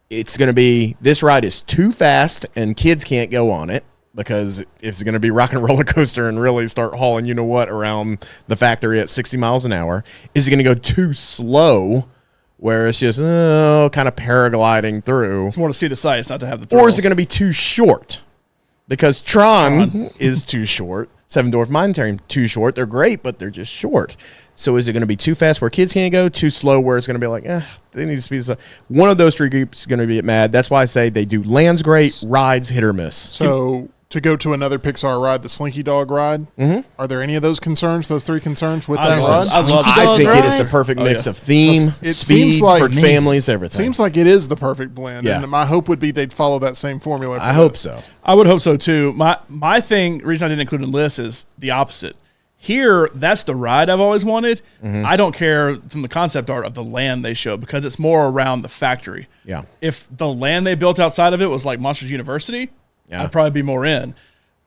It's going to be, this ride is too fast and kids can't go on it, because it's going to be rocking a roller coaster and really start hauling around the factory at 60 miles an hour. Is it going to go too slow, where it's just kind of paragliding through? It's more to see the sights, not to have the thrills. Or is it going to be too short? Because Tron is too short. Seven Dwarf Mine Train, too short. They're great, but they're just short. So is it going to be too fast where kids can't go, too slow where it's going to be like, they need to speed this up? One of those 3 groups is going to be mad. That's why I say they do lands great, rides hit or miss. So to go to another Pixar ride, the Slinky Dog ride, are there any of those 3 concerns with that ride? I think it is the perfect mix of theme, speed, for families, everything. Seems like it is the perfect blend. Yeah. And my hope would be they'd follow that same formula. I hope so. I would hope so too. My reason I didn't include it in the list is the opposite. Here, that's the ride I've always wanted. I don't care from the concept art of the land they show, because it's more around the factory. Yeah. If the land they built outside of it was like Monsters University, I'd probably be more in.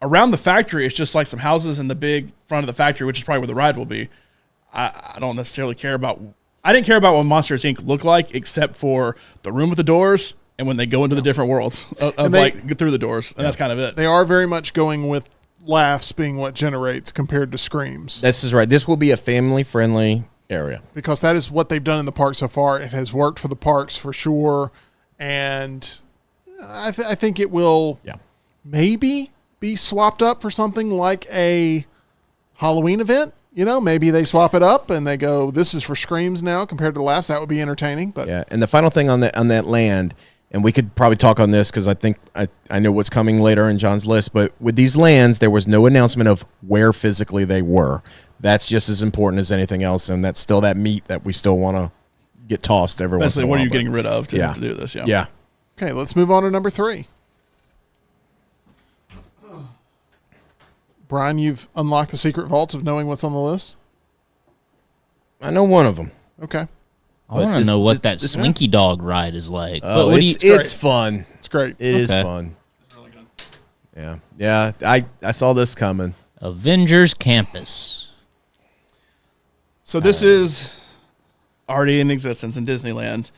Around the factory, it's just like some houses in the big front of the factory, which is probably where the ride will be. I don't necessarily care about... I didn't care about what Monsters, Inc. looked like, except for the room with the doors and when they go into the different worlds like through the doors. And that's kind of it. They are very much going with laughs being what generates compared to screams. This is right. This will be a family-friendly area, because that is what they've done in the park so far. It has worked for the parks for sure, and I think it will maybe be swapped up for something like a Halloween event. Maybe they swap it up and they go, this is for screams now compared to laughs. That would be entertaining. But yeah. And the final thing on that land, and we could probably talk on this because I think I know what's coming later in John's list, but with these lands, there was no announcement of where physically they were. That's just as important as anything else, and that's still that meat that we still want to get tossed every once in a while. What are you getting rid of to do this? Yeah. Okay, let's move on to number 3. Brian, you've unlocked the secret vaults of knowing what's on the list? I know one of them. Okay. I want to know what that Slinky Dog ride is like. Oh, it's fun. It's great. It is fun. It's really good. Yeah. I saw this coming. Avengers Campus. So this is already in existence in Disneyland,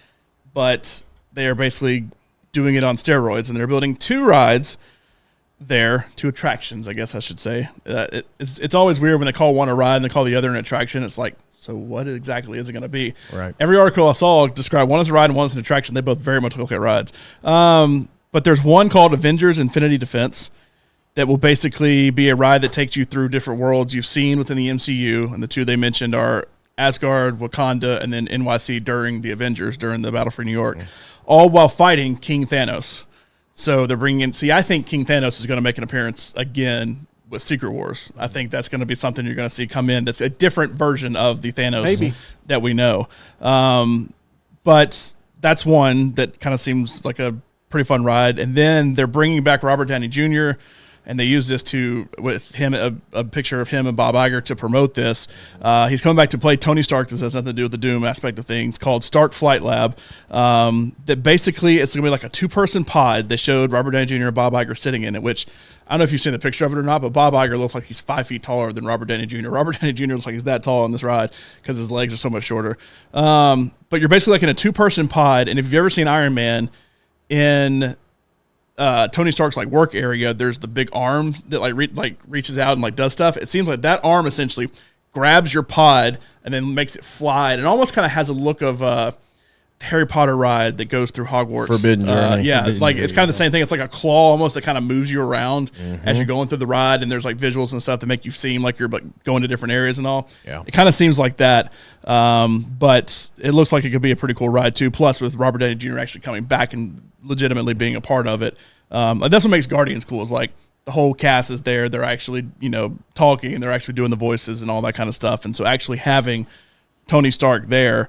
but they are basically doing it on steroids, and they're building 2 rides there, 2 attractions, I guess I should say. It's always weird when they call one a ride and they call the other an attraction. It's like, so what exactly is it going to be? Right. Every article I saw described one as a ride and one as an attraction. They both very much look like rides. But there's one called Avengers Infinity Defense that will basically be a ride that takes you through different worlds you've seen within the MCU. And the 2 they mentioned are Asgard, Wakanda, and then NYC during the Avengers, during the Battle for New York, all while fighting King Thanos. So they're bringing in... I think King Thanos is going to make an appearance again with Secret Wars. I think that's going to be something you're going to see come in that's a different version of the Thanos that we know. But that's one that kind of seems like a pretty fun ride. And then they're bringing back Robert Downey Jr., and they use this with him, a picture of him and Bob Iger to promote this. He's coming back to play Tony Stark. This has nothing to do with the Doom aspect of things, called Stark Flight Lab. That basically it's going to be like a 2-person pod. They showed Robert Downey Jr. and Bob Iger sitting in it, which I don't know if you've seen the picture of it or not, but Bob Iger looks like he's 5 feet taller than Robert Downey Jr. Robert Downey Jr. looks like he's that tall on this ride because his legs are so much shorter. But you're basically like in a 2-person pod, and if you've ever seen Iron Man, in Tony Stark's like work area, there's the big arm that reaches out and like does stuff. It seems like that arm essentially grabs your pod and then makes it fly. And it almost kind of has a look of Harry Potter ride that goes through Hogwarts. Forbidden Journey. It's kind of the same thing. It's like a claw almost that kind of moves you around as you're going through the ride, and there's like visuals and stuff that make you seem like you're going to different areas and all. Yeah. It kind of seems like that, but it looks like it could be a pretty cool ride too. Plus, with Robert Downey Jr. actually coming back and legitimately being a part of it, that's what makes Guardians cool. Is like the whole cast is there. They're actually talking, and they're actually doing the voices and all that kind of stuff. And so actually having Tony Stark there,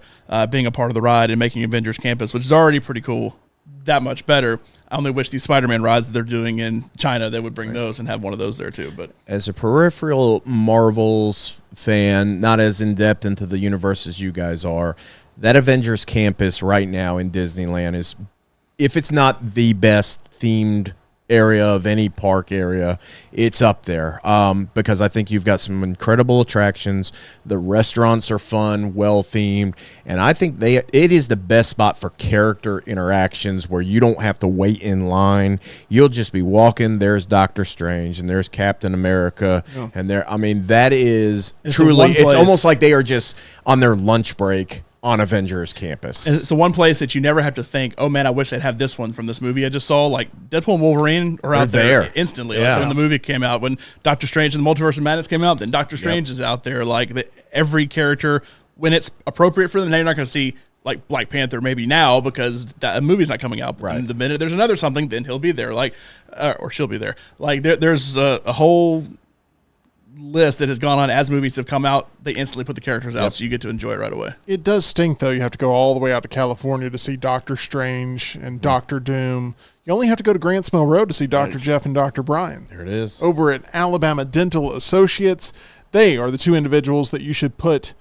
being a part of the ride and making Avengers Campus, which is already pretty cool, that much better. I only wish these Spider-Man rides that they're doing in China, they would bring those and have one of those there too. But as a peripheral Marvels fan, not as in-depth into the universe as you guys are, that Avengers Campus right now in Disneyland is, if it's not the best themed area of any park area, it's up there, because I think you've got some incredible attractions. The restaurants are fun, well themed, and I think it is the best spot for character interactions where you don't have to wait in line. You'll just be walking. There's Doctor Strange and there's Captain America, and that is truly. It's almost like they are just on their lunch break on Avengers Campus. And it's the one place that you never have to think, oh man, I wish I'd have this one from this movie I just saw. Like Deadpool and Wolverine are out there instantly. Yeah. Like when the movie came out, when Doctor Strange and the Multiverse of Madness came out, then Doctor Strange is out there. Like every character, when it's appropriate for them. Now you're not going to see like Black Panther maybe now because that movie's not coming out. Right. The minute there's another something, then he'll be there, or she'll be there. Like there's a whole list that has gone on as movies have come out. They instantly put the characters out, so you get to enjoy it right away. It does stink though. You have to go all the way out to California to see Doctor Strange and Doctor Doom. You only have to go to Grants Mill Road to see Dr. Jeff and Dr. Brian. There it is. Over at Alabama Dental Associates, they are the two individuals that you should put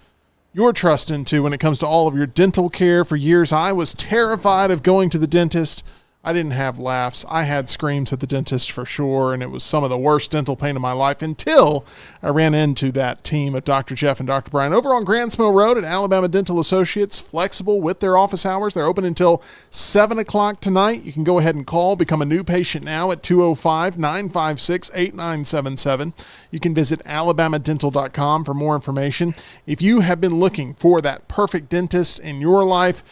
your trust into when it comes to all of your dental care. For years, I was terrified of going to the dentist. I didn't have laughs. I had screams at the dentist for sure, and it was some of the worst dental pain of my life until I ran into that team of Dr. Jeff and Dr. Brian over on Grants Mill Road at Alabama Dental Associates, flexible with their office hours. They're open until 7 o'clock tonight. You can go ahead and call, become a new patient now at 205-956-8977. You can visit alabamadental.com for more information. If you have been looking for that perfect dentist in your life,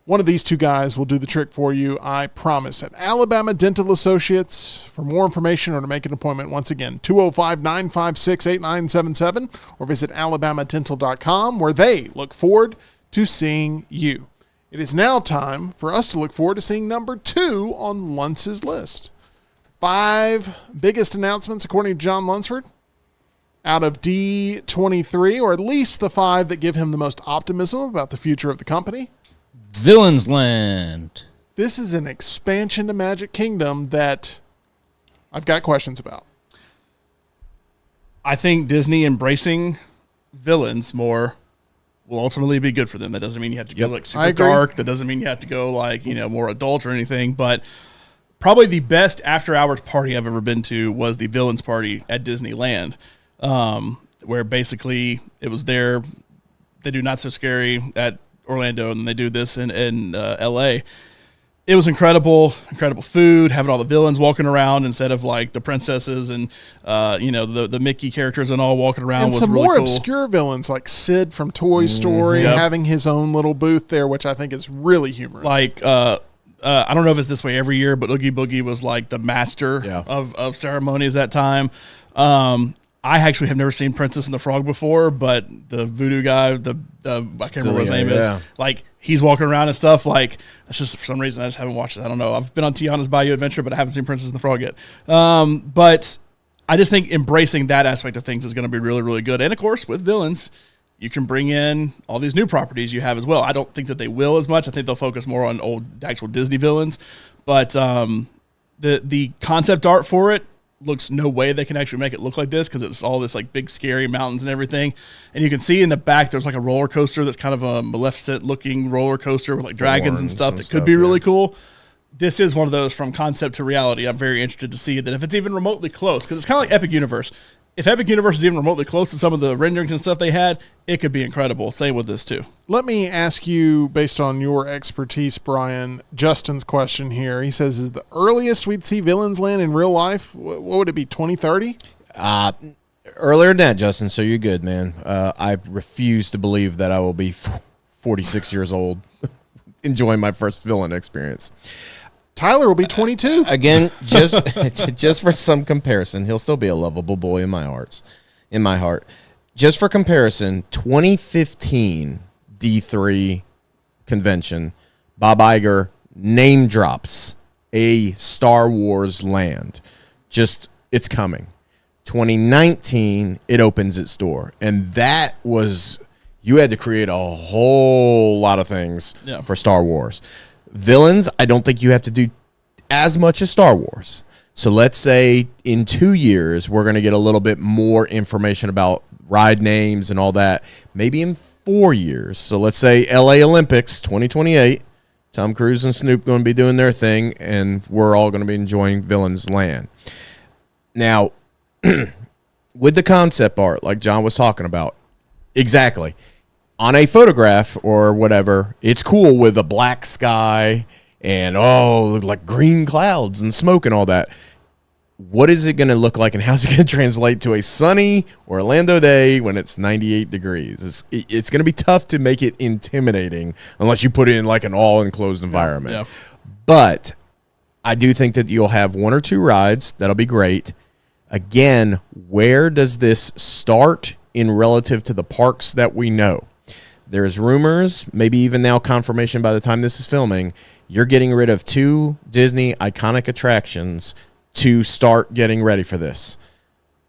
one of these two guys will do the trick for you, I promise. At Alabama Dental Associates, for more information or to make an appointment, once again, 205-956-8977, or visit alabamadental.com, where they look forward to seeing you. It is now time for us to look forward to seeing number 2 on Luntz's list. 5 biggest announcements, according to John Lunsford, out of D23, or at least the 5 that give him the most optimism about the future of the company. Villains Land. This is an expansion to Magic Kingdom that I've got questions about. I think Disney embracing villains more will ultimately be good for them. That doesn't mean you have to go like super dark. That doesn't mean you have to go like, more adult or anything. But probably the best after hours party I've ever been to was the Villains Party at Disneyland, where basically it was there. They do Not So Scary at Orlando, and they do this in LA. It was incredible food, having all the villains walking around instead of like the princesses and the Mickey characters and all walking around. And was some really more cool. Obscure villains like Sid from Toy Story having his own little booth there, which I think is really humorous. Like I don't know if it's this way every year, but Oogie Boogie was like the master of ceremonies that time. I actually have never seen Princess and the Frog before, but the voodoo guy, I can't remember what his name is. Like he's walking around and stuff. Like it's just for some reason I just haven't watched it. I don't know. I've been on Tiana's Bayou Adventure, but I haven't seen Princess and the Frog yet. But I just think embracing that aspect of things is going to be really, really good. And of course, with villains, you can bring in all these new properties you have as well. I don't think that they will as much. I think they'll focus more on actual Disney villains. But the concept art for it looks no way they can actually make it look like this because it's all this like big scary mountains and everything. And you can see in the back there's like a roller coaster that's kind of a Maleficent looking roller coaster with like dragons and stuff that could be really cool. This is one of those from concept to reality. I'm very interested to see that if it's even remotely close, because it's kind of like Epic Universe. If Epic Universe is even remotely close to some of the renderings and stuff they had, it could be incredible. Same with this too. Let me ask you, based on your expertise, Brian, Justin's question here. He says, is the earliest we'd see Villains Land in real life, what would it be, 2030? Earlier than that, Justin, so you're good, man. I refuse to believe that I will be 46 years old enjoying my first villain experience. Tyler will be 22. Again, just for some comparison, he'll still be a lovable boy in my heart. Just for comparison, 2015 D3 convention, Bob Iger name drops a Star Wars land. It's coming. 2019, it opens its door. And that was, you had to create a whole lot of things for Star Wars. Villains, I don't think you have to do as much as Star Wars. So let's say in 2 years, we're going to get a little bit more information about ride names and all that. Maybe in 4 years. So let's say LA Olympics 2028, Tom Cruise and Snoop going to be doing their thing, and we're all going to be enjoying Villains Land. Now, with the concept art, like John was talking about, exactly. On a photograph or whatever, it's cool with a black sky and, like green clouds and smoke and all that. What is it going to look like, and how's it going to translate to a sunny Orlando day when it's 98 degrees? It's going to be tough to make it intimidating unless you put it in like an all-enclosed environment. Yeah. But I do think that you'll have 1 or 2 rides. That'll be great. Again, where does this start in relative to the parks that we know? There's rumors, maybe even now confirmation by the time this is filming, you're getting rid of 2 Disney iconic attractions to start getting ready for this.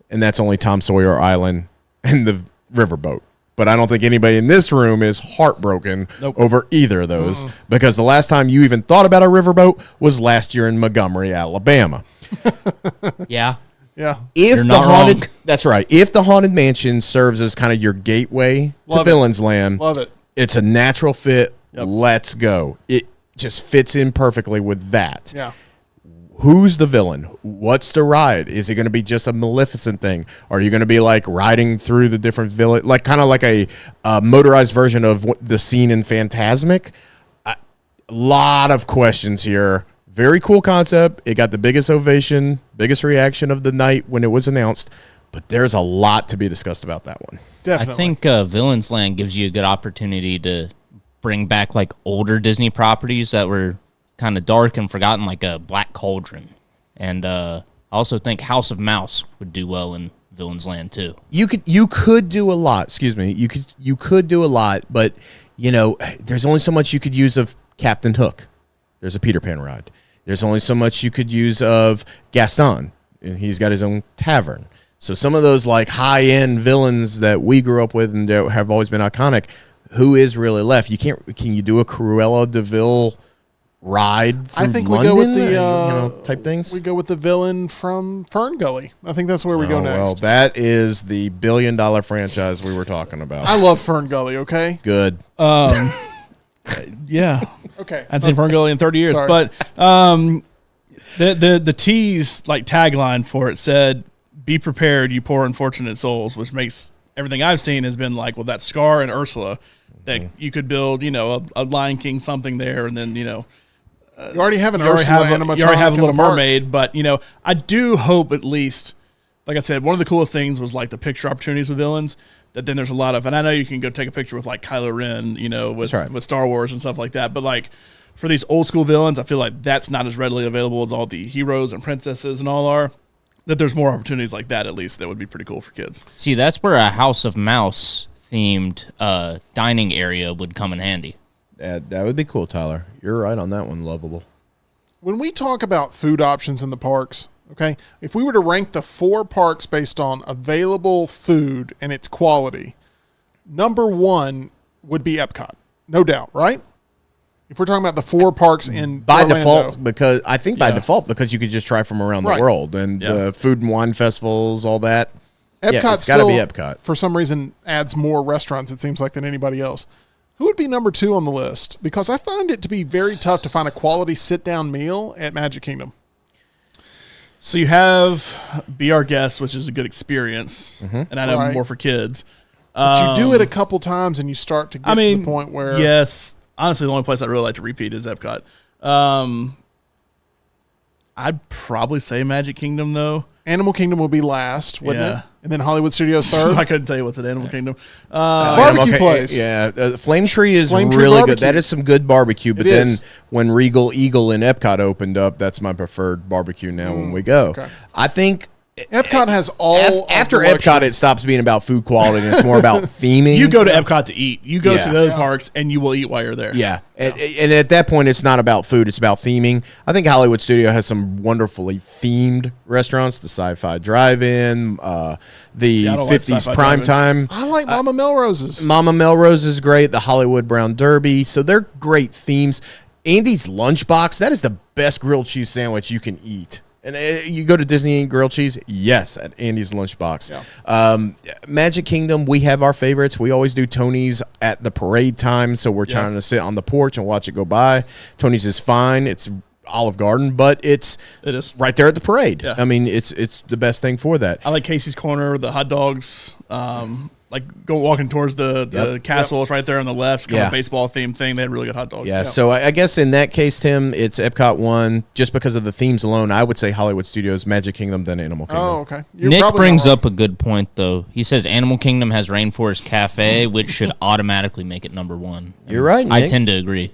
And that's only Tom Sawyer Island and the riverboat. But I don't think anybody in this room is heartbroken over either of those because the last time you even thought about a riverboat was last year in Montgomery, Alabama. Yeah. Yeah. You're not wrong. That's right. If the Haunted Mansion serves as kind of your gateway to Villains Land, love it. It's a natural fit. Yep. Let's go. It just fits in perfectly with that. Yeah. Who's the villain? What's the ride? Is it going to be just a Maleficent thing? Are you going to be like riding through the different village, like kind of like a motorized version of the scene in Fantasmic? A lot of questions here. Very cool concept. It got the biggest ovation, biggest reaction of the night when it was announced. But there's a lot to be discussed about that one. Definitely. I think Villains Land gives you a good opportunity to bring back like older Disney properties that were kind of dark and forgotten, like a Black Cauldron. And I also think House of Mouse would do well in Villains Land too. You could do a lot. Excuse me. You could do a lot, but there's only so much you could use of Captain Hook. There's a Peter Pan ride. There's only so much you could use of Gaston, and he's got his own tavern. So some of those like high-end villains that we grew up with and have always been iconic, who is really left? Can you do a Cruella de Vil ride through I think London? We go with the type things. We go with the villain from Fern Gully. I think that's where we go next. Well, that is the billion-dollar franchise we were talking about. I love Fern Gully. Okay. Good. Yeah. Okay. I haven't seen Fern Gully in 30 years. Sorry. But the tease like tagline for it said, "Be prepared, you poor unfortunate souls," which makes everything I've seen has been like, well, that Scar and Ursula that you could build, a Lion King something there, and then you already have an Ursula animatronic. You already have a Little Mermaid, but I do hope at least, like I said, one of the coolest things was like the picture opportunities with villains. That then there's a lot of, and I know you can go take a picture with like Kylo Ren, with Star Wars and stuff like that. But like for these old school villains, I feel like that's not as readily available as all the heroes and princesses and all are. That there's more opportunities like that, at least, that would be pretty cool for kids. See, that's where a House of Mouse themed dining area would come in handy. That would be cool, Tyler. You're right on that one, lovable. When we talk about food options in the parks, okay, if we were to rank the 4 parks based on available food and its quality, number one would be Epcot, no doubt, right? If we're talking about the 4 parks in by Orlando. default, because I think by default, because you could just try from around the world and the food and wine festivals, all that. Epcot it's got to be Epcot. For some reason, adds more restaurants, it seems like, than anybody else. Who would be number 2 on the list? Because I find it to be very tough to find a quality sit-down meal at Magic Kingdom. So you have Be Our Guest, which is a good experience, and I know more for kids. But you do it a couple times and you start to get to the point where... Yes. Honestly, the only place I'd really like to repeat is Epcot. I'd probably say Magic Kingdom, though. Animal Kingdom will be last, wouldn't it? And then Hollywood Studios third. I couldn't tell you what's at Animal Kingdom. Barbecue place. Yeah, Flame Tree is Flame Tree really barbecue. good. That is some good barbecue. But then is. when Regal Eagle in Epcot opened up, that's my preferred barbecue now when we go. Okay. I think Epcot has all... after of the luxury. Epcot, it stops being about food quality and it's more about theming. You go to Epcot to eat. You go Yeah. to the other parks, and you will eat while you're there. Yeah. And at that point, it's not about food. It's about theming. I think Hollywood Studio has some wonderfully themed restaurants. The Sci-Fi Drive-In, the I don't like 50s Sci-Fi Prime Drive-In. Time. I like Mama Melrose's. Mama Melrose is great. The Hollywood Brown Derby. So they're great themes. Andy's Lunchbox, that is the best grilled cheese sandwich you can eat. And you go to Disney and eat grilled cheese? Yes, at Andy's Lunchbox. Yeah. Magic Kingdom, we have our favorites. We always do Tony's at the parade time, so we're trying to sit on the porch and watch it go by. Tony's is fine. It's Olive Garden, but it is right there at the parade. Yeah. I mean, it's the best thing for that. I like Casey's Corner, the hot dogs. Like walking towards the castle is right there on the left. It's kind of a baseball themed thing. They had really good hot dogs. Yeah, so I guess in that case, Tim, it's Epcot 1. Just because of the themes alone, I would say Hollywood Studios, Magic Kingdom, then Animal Kingdom. Oh, okay. You're Nick probably brings not up a good point, though. He says Animal Kingdom has Rainforest Cafe, which should automatically make it number 1. You're right, I Nick. tend to agree.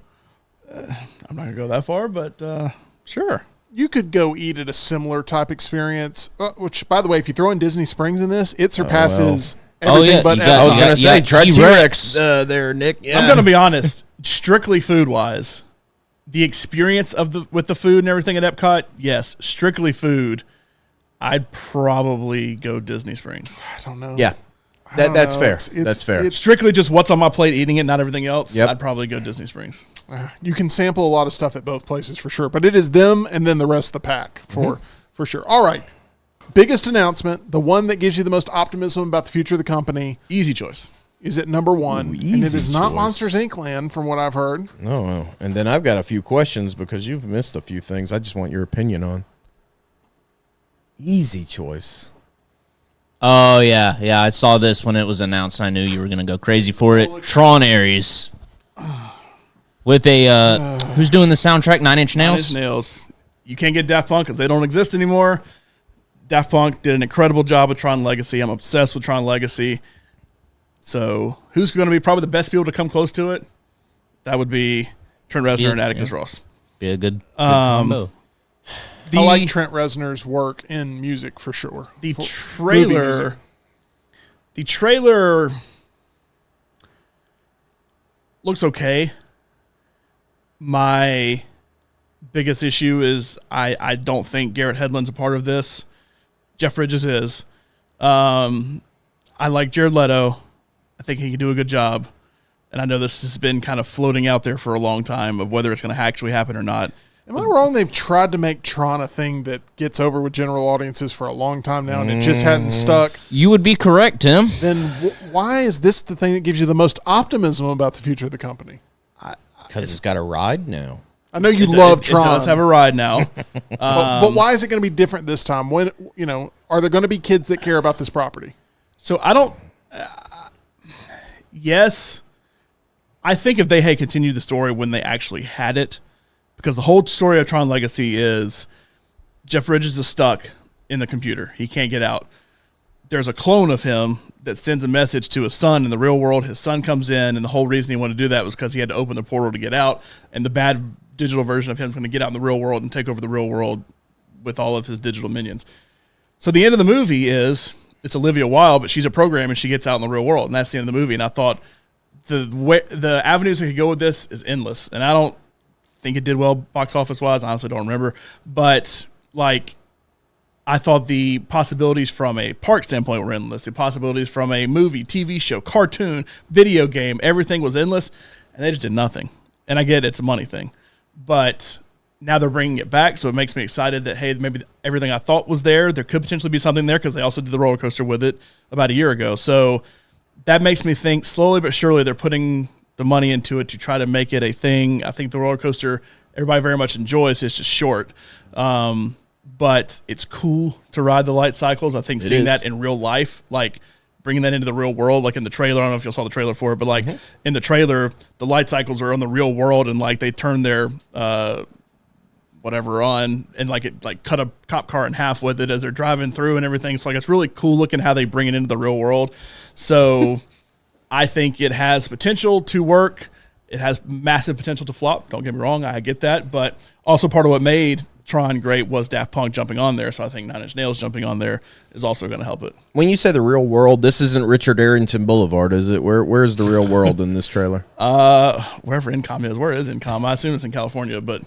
I'm not going to go that far, but sure. You could go eat at a similar type experience, which, by the way, if you throw in Disney Springs in this, it surpasses everything but... I I was going to say, try T-Rex. T-Rex there, Nick. Yeah. I'm going to be honest. Strictly food-wise, the experience with the food and everything at Epcot, yes. Strictly food, I'd probably go Disney Springs. I don't know. Yeah, that's fair. That's fair. Strictly just what's on my plate, eating it, not everything else. Yep. I'd probably go Disney Springs. You can sample a lot of stuff at both places for sure, but it is them and then the rest of the pack for sure. All right. Biggest announcement, the one that gives you the most optimism about the future of the company. Easy choice. Is it number 1? Ooh, and it is easy not choice. Monsters Inc. land, from what I've heard. Oh, and then I've got a few questions because you've missed a few things I just want your opinion on. Easy choice. Oh, yeah. Yeah, I saw this when it was announced. I knew you were going to go crazy for it. Tron Ares. With a, who's doing the soundtrack? Nine Inch Nails? 9 Inch Nails. You can't get Daft Punk because they don't exist anymore. Daft Punk did an incredible job with Tron Legacy. I'm obsessed with Tron Legacy. So who's going to be probably the best people to come close to it? That would be Trent Reznor and Atticus Ross. Be a good combo. I like Trent Reznor's work in music for sure. The movie music. trailer looks okay. My biggest issue is I don't think Garrett Hedlund's a part of this. Jeff Bridges is. I like Jared Leto. I think he can do a good job. And I know this has been kind of floating out there for a long time of whether it's going to actually happen or not. Am I wrong? They've tried to make Tron a thing that gets over with general audiences for a long time now, and it just hadn't stuck. You would be correct, Tim. Then why is this the thing that gives you the most optimism about the future of the company? Because it's got a ride now. I know you love It Tron. does have a ride now. but why is it going to be different this time? When are there going to be kids that care about this property? So I don't. Yes, I think if they had continued the story when they actually had it, because the whole story of Tron Legacy is Jeff Bridges is stuck in the computer. He can't get out. There's a clone of him that sends a message to his son in the real world. His son comes in, and the whole reason he wanted to do that was because he had to open the portal to get out, and the bad digital version of him is going to get out in the real world and take over the real world with all of his digital minions. So the end of the movie is it's Olivia Wilde, but she's a program and she gets out in the real world, and that's the end of the movie. And I thought the avenues that could go with this is endless, and I don't think it did well box office wise. I honestly don't remember, but like I thought the possibilities from a park standpoint were endless. The possibilities from a movie, TV show, cartoon, video game, everything was endless, and they just did nothing. And I get it's a money thing, but now they're bringing it back, so it makes me excited that, hey, maybe everything I thought was there could potentially be something there because they also did the roller coaster with it about a year ago. So that makes me think slowly but surely they're putting the money into it to try to make it a thing. I think the roller coaster everybody very much enjoys. It's just short. But it's cool to ride the light cycles. I think seeing that in real life, like bringing that into the real world, like in the trailer. I don't know if you saw the trailer for it, but like in the trailer, the light cycles are on the real world, and like they turn their whatever on, and like it like cut a cop car in half with it as they're driving through and everything. So like it's really cool looking how they bring it into the real world. So I think it has potential to work. It has massive potential to flop. Don't get me wrong, I get that, but also part of what made Tron great was Daft Punk jumping on there, so I think Nine Inch Nails jumping on there is also going to help it. When you say the real world, this isn't Richard Arrington Boulevard, is it? Where's the real world in this trailer? Wherever Incom is. Where is Incom? I assume it's in California, but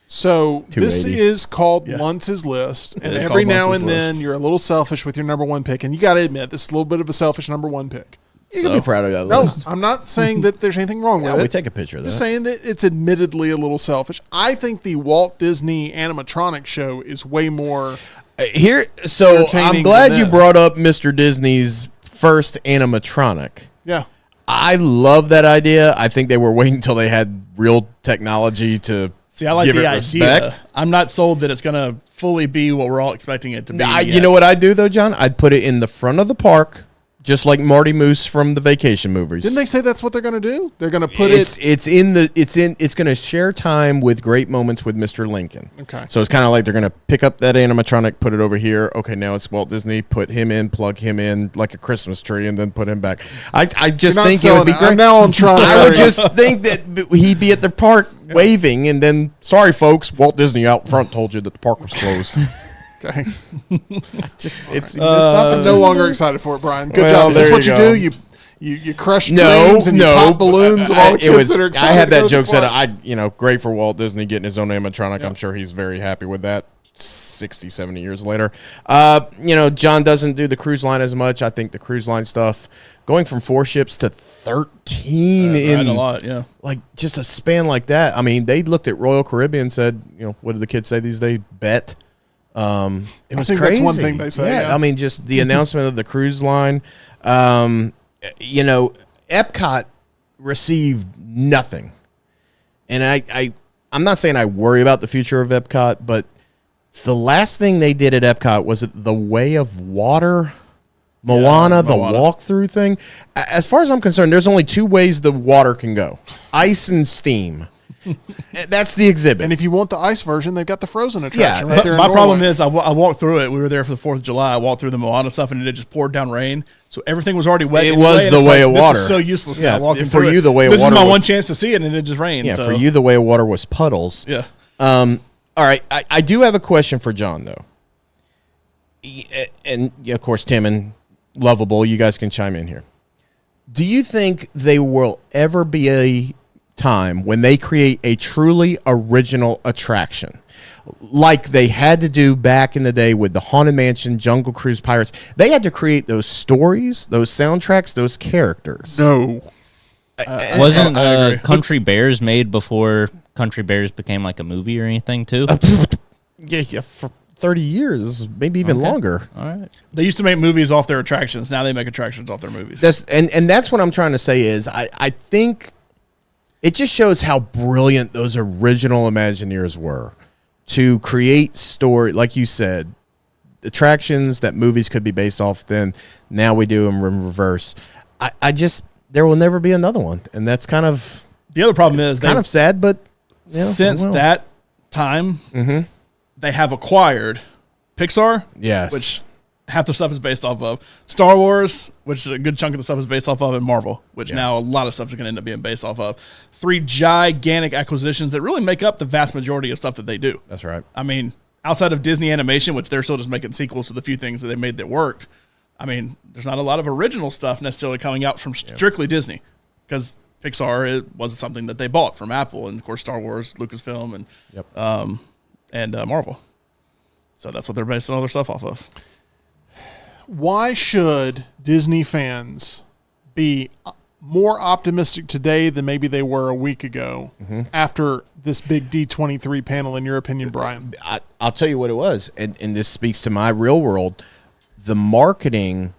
so this is called Luntz's List, and every now and then you're a little selfish with your number one pick, and you got to admit this is a little bit of a selfish number one pick. You can be proud of that list. No, I'm not saying that there's anything wrong with it. We take a picture of that. Just saying that it's admittedly a little selfish. I think the Walt Disney animatronic show is way more here. So I'm glad you brought up Mr. Disney's first animatronic. Yeah. I love that idea. I think they were waiting until they had real technology to I like give the it idea. respect. I'm not sold that it's going to fully be what we're all expecting it to be. You know what I'd do, though, John? I'd put it in the front of the park, just like Marty Moose from the Vacation movies. Didn't they say that's what they're going to do? They're going to put it's going to share time with great moments with Mr. Lincoln. Okay. So it's kind of like they're going to pick up that animatronic, put it over here. Okay, now it's Walt Disney. Put him in, plug him in like a Christmas tree, and then put him back. I just think it would be great. Now I'm trying. I would just think that he'd be at the park waving, and then, sorry folks, Walt Disney out front told you that the park was closed. Okay. I'm no longer excited for it, Brian. Good job. Is this what you do? You crush dreams and you pop balloons of all the kids that are excited. I had that joke said, great for Walt Disney getting his own animatronic. I'm sure he's very happy with that 60, 70 years later. John doesn't do the cruise line as much. I think the cruise line stuff, going from 4 ships to 13 in a lot, like just a span like that. I mean, they looked at Royal Caribbean and said, what do the kids say these days? Bet. It was crazy. That's one thing they say. Yeah. I mean, just the announcement of the cruise line. Epcot received nothing, and I'm not saying I worry about the future of Epcot, but the last thing they did at Epcot was the Way of Water, Moana, the walkthrough thing. As far as I'm concerned, there's only 2 ways the water can go: ice and steam. That's the exhibit. And if you want the ice version, they've got the frozen attraction right there in My Norway. problem is I walked through it. We were there for the 4th of July. I walked through the Moana stuff, and it just poured down rain. So everything was already wet. It was the Way of Water. This is so useless now walking for through you, it. the Way of Water. This is my one chance to see it, and it just rained. Yeah, so. for you, the Way of Water was puddles. Yeah. All right. I do have a question for John, though. And, of course, Tim and Lovable, you guys can chime in here. Do you think there will ever be a time when they create a truly original attraction like they had to do back in the day with the Haunted Mansion, Jungle Cruise, Pirates? They had to create those stories, those soundtracks, those characters. No. Wasn't Country Bears made before Country Bears became like a movie or anything too? Yeah, for 30 years, maybe even longer. All right. They used to make movies off their attractions. Now they make attractions off their movies. And that's what I'm trying to say is I think it just shows how brilliant those original Imagineers were to create story, like you said, attractions that movies could be based off. Then now we do them in reverse. There will never be another one, and that's kind of the other problem is kind of sad. But since that time, they have acquired Pixar, yes, which half the stuff is based off of, Star Wars, which a good chunk of the stuff is based off of, and Marvel, which now a lot of stuff is going to end up being based off of. 3 gigantic acquisitions that really make up the vast majority of stuff that they do. That's right. I mean, outside of Disney Animation, which they're still just making sequels to the few things that they made that worked, I mean, there's not a lot of original stuff necessarily coming out from strictly Disney, because Pixar was something that they bought from Apple, and of course Star Wars, Lucasfilm, and Marvel. So that's what they're basing all their stuff off of. Why should Disney fans be more optimistic today than maybe they were a week ago after this big D23 panel, in your opinion, Brian? I'll tell you what it was, and this speaks to my real world. The marketing,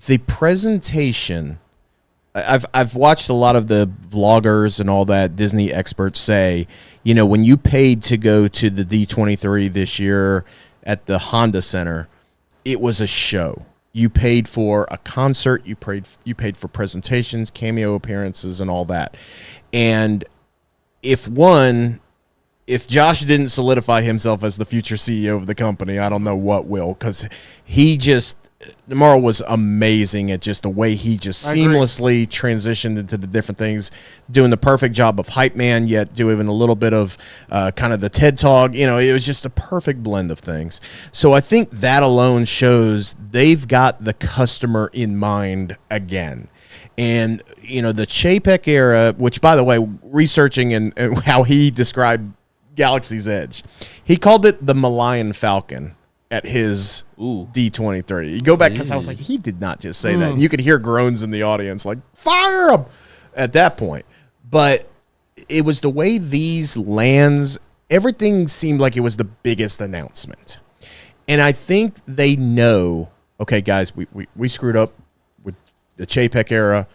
the presentation. I've watched a lot of the vloggers and all that Disney experts say, when you paid to go to the D23 this year at the Honda Center, it was a show. You paid for a concert, you paid for presentations, cameo appearances, and all that. And if Josh didn't solidify himself as the future CEO of the company, I don't know what will, because tomorrow was amazing at just the way he just seamlessly transitioned into the different things, doing the perfect job of hype man, yet doing a little bit of kind of the TED Talk. It was just a perfect blend of things. So I think that alone shows they've got the customer in mind again. And, the Chapek era, which, by the way, researching and how he described Galaxy's Edge, he called it the Malayan Falcon at his D23. You go back, because I was like, he did not just say that. And you could hear groans in the audience, like, fire him at that point. But it was the way these lands, everything seemed like it was the biggest announcement. And I think they know, okay, guys, we screwed up with the Chapek era.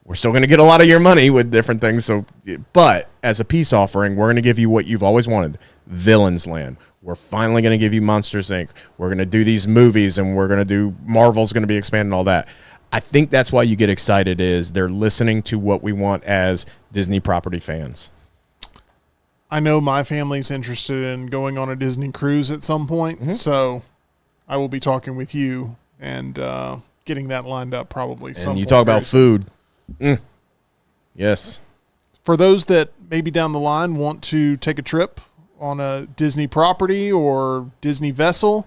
We're still going to get a lot of your money with different things. But as a peace offering, we're going to give you what you've always wanted, Villains Land. We're finally going to give you Monsters, Inc. We're going to do these movies, and we're going to do Marvel's going to be expanding all that. I think that's why you get excited, is they're listening to what we want as Disney property fans. I know my family's interested in going on a Disney cruise at some point, so I will be talking with you and getting that lined up probably. And you talk about food. Yes. For those that maybe down the line want to take a trip on a Disney property or Disney vessel,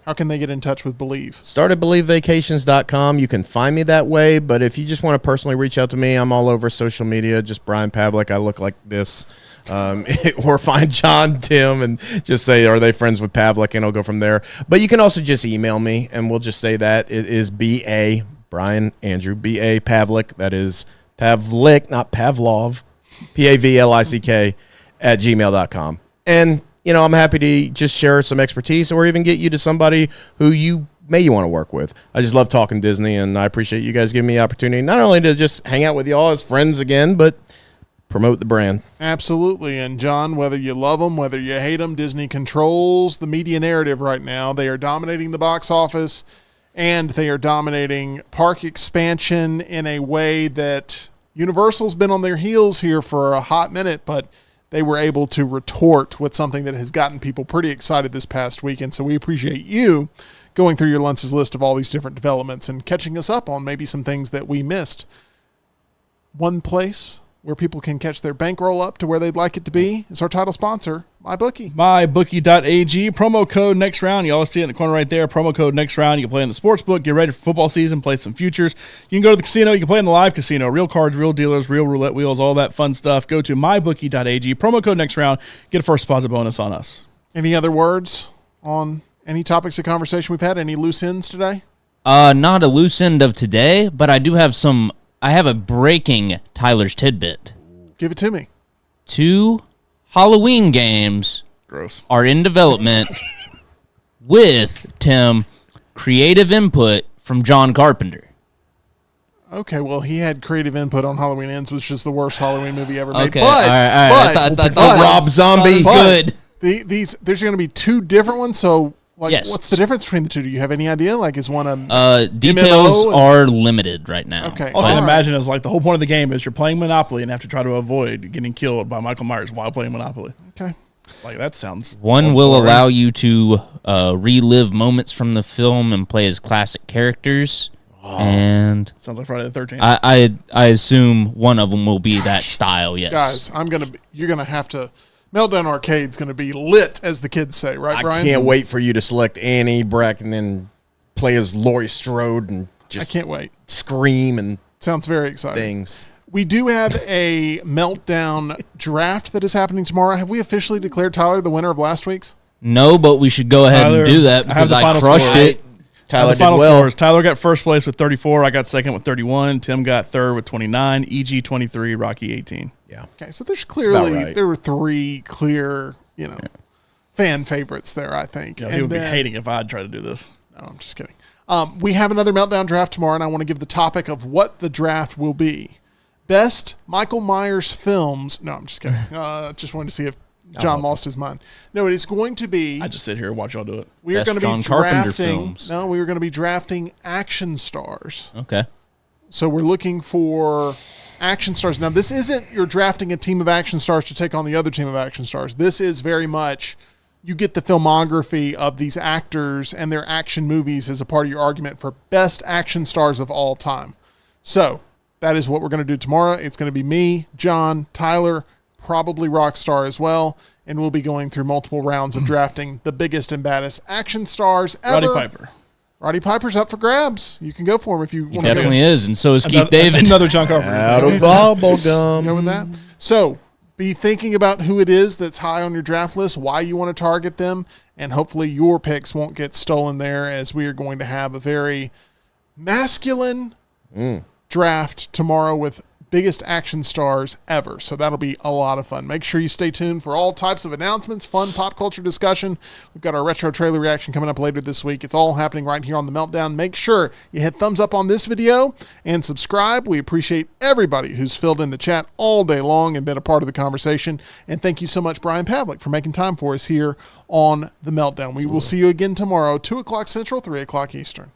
how can they get in touch with Believe? Start at BelieveVacations.com. You can find me that way, but if you just want to personally reach out to me, I'm all over social media, just Brian Pavlik. I look like this. Or find John, Tim, and just say, are they friends with Pavlik, and I'll go from there. But you can also just email me, and we'll just say that it is B.A. Brian Andrew, B.A. Pavlik. That is Pavlik, not Pavlov, Pavlick at gmail.com. And, I'm happy to just share some expertise or even get you to somebody who you want to work with. I just love talking Disney, and I appreciate you guys giving me the opportunity not only to just hang out with y'all as friends again, but promote the brand. Absolutely. And, John, whether you love them, whether you hate them, Disney controls the media narrative right now. They are dominating the box office, and they are dominating park expansion in a way that Universal's been on their heels here for a hot minute, but they were able to retort with something that has gotten people pretty excited this past weekend. So we appreciate you going through your Lunch's list of all these different developments and catching us up on maybe some things that we missed. One place where people can catch their bankroll up to where they'd like it to be is our title sponsor, MyBookie. MyBookie.ag, promo code next round. You always see it in the corner right there. Promo code next round. You can play in the sports book, get ready for football season, play some futures. You can go to the casino. You can play in the live casino. Real cards, real dealers, real roulette wheels, all that fun stuff. Go to MyBookie.ag, promo code next round. Get a first deposit bonus on us. Any other words on any topics of conversation we've had? Any loose ends today? Not a loose end of today, but I do have some. I have a breaking Tyler's tidbit. Give it to me. 2 Halloween games are in development with, Tim, creative input from John Carpenter. Okay, well, he had creative input on Halloween Ends, which is the worst Halloween movie ever made. Okay, all right. But Rob Zombie. Good. There's going to be 2 different ones, so... Yes. What's the difference between the 2? Do you have any idea? Is one details are limited right now. Okay. All I can imagine is the whole point of the game is you're playing Monopoly and have to try to avoid getting killed by Michael Myers while playing Monopoly. Okay. That sounds... One will allow you to relive moments from the film and play as classic characters. Oh. And sounds like Friday the 13th. I assume one of them will be that style, yes. Guys, you're going to have to... Meltdown Arcade's going to be lit, as the kids say, right, Brian? I can't wait for you to select Annie Breck and then play as Laurie Strode and just... I can't wait. Scream and... Sounds very exciting. Things. We do have a Meltdown draft that is happening tomorrow. Have we officially declared Tyler the winner of last week's? No, but we should go ahead Tyler, and do that I have because the I final crushed scores. it. Tyler The did final well. scores. Tyler got first place with 34. I got second with 31. Tim got third with 29. EG 23. Rocky 18. Yeah. Okay, so there's clearly right. there were 3 clear, fan favorites there, I think. He would be hating if I'd try to do this. No, I'm just kidding. We have another Meltdown draft tomorrow, and I want to give the topic of what the draft will be. Best Michael Myers films. No, I'm just kidding. Just wanted to see if John lost his mind. No, it is going to be. I just sit here and watch y'all do it. We are Best going to be John Carpenter drafting. films. No, we are going to be drafting action stars. Okay. So we're looking for action stars. Now, this isn't you're drafting a team of action stars to take on the other team of action stars. This is very much you get the filmography of these actors and their action movies as a part of your argument for best action stars of all time. So that is what we're going to do tomorrow. It's going to be me, John, Tyler, probably Rockstar as well, and we'll be going through multiple rounds of drafting the biggest and baddest action stars ever. Roddy Piper. Roddy Piper's up for grabs. You can go for him if you He want to definitely is, and so is Keith David. Another John Carpenter. Out of bubble gum. go with that. So be thinking about who it is that's high on your draft list, why you want to target them, and hopefully your picks won't get stolen there, as we are going to have a very masculine draft tomorrow with biggest action stars ever. So that'll be a lot of fun. Make sure you stay tuned for all types of announcements, fun pop culture discussion. We've got our retro trailer reaction coming up later this week. It's all happening right here on The Meltdown. Make sure you hit thumbs up on this video and subscribe. We appreciate everybody who's filled in the chat all day long and been a part of the conversation. And thank you so much, Brian Pavlik, for making time for us here on The Meltdown. We will see you again tomorrow, 2 o'clock Central, 3 o'clock Eastern.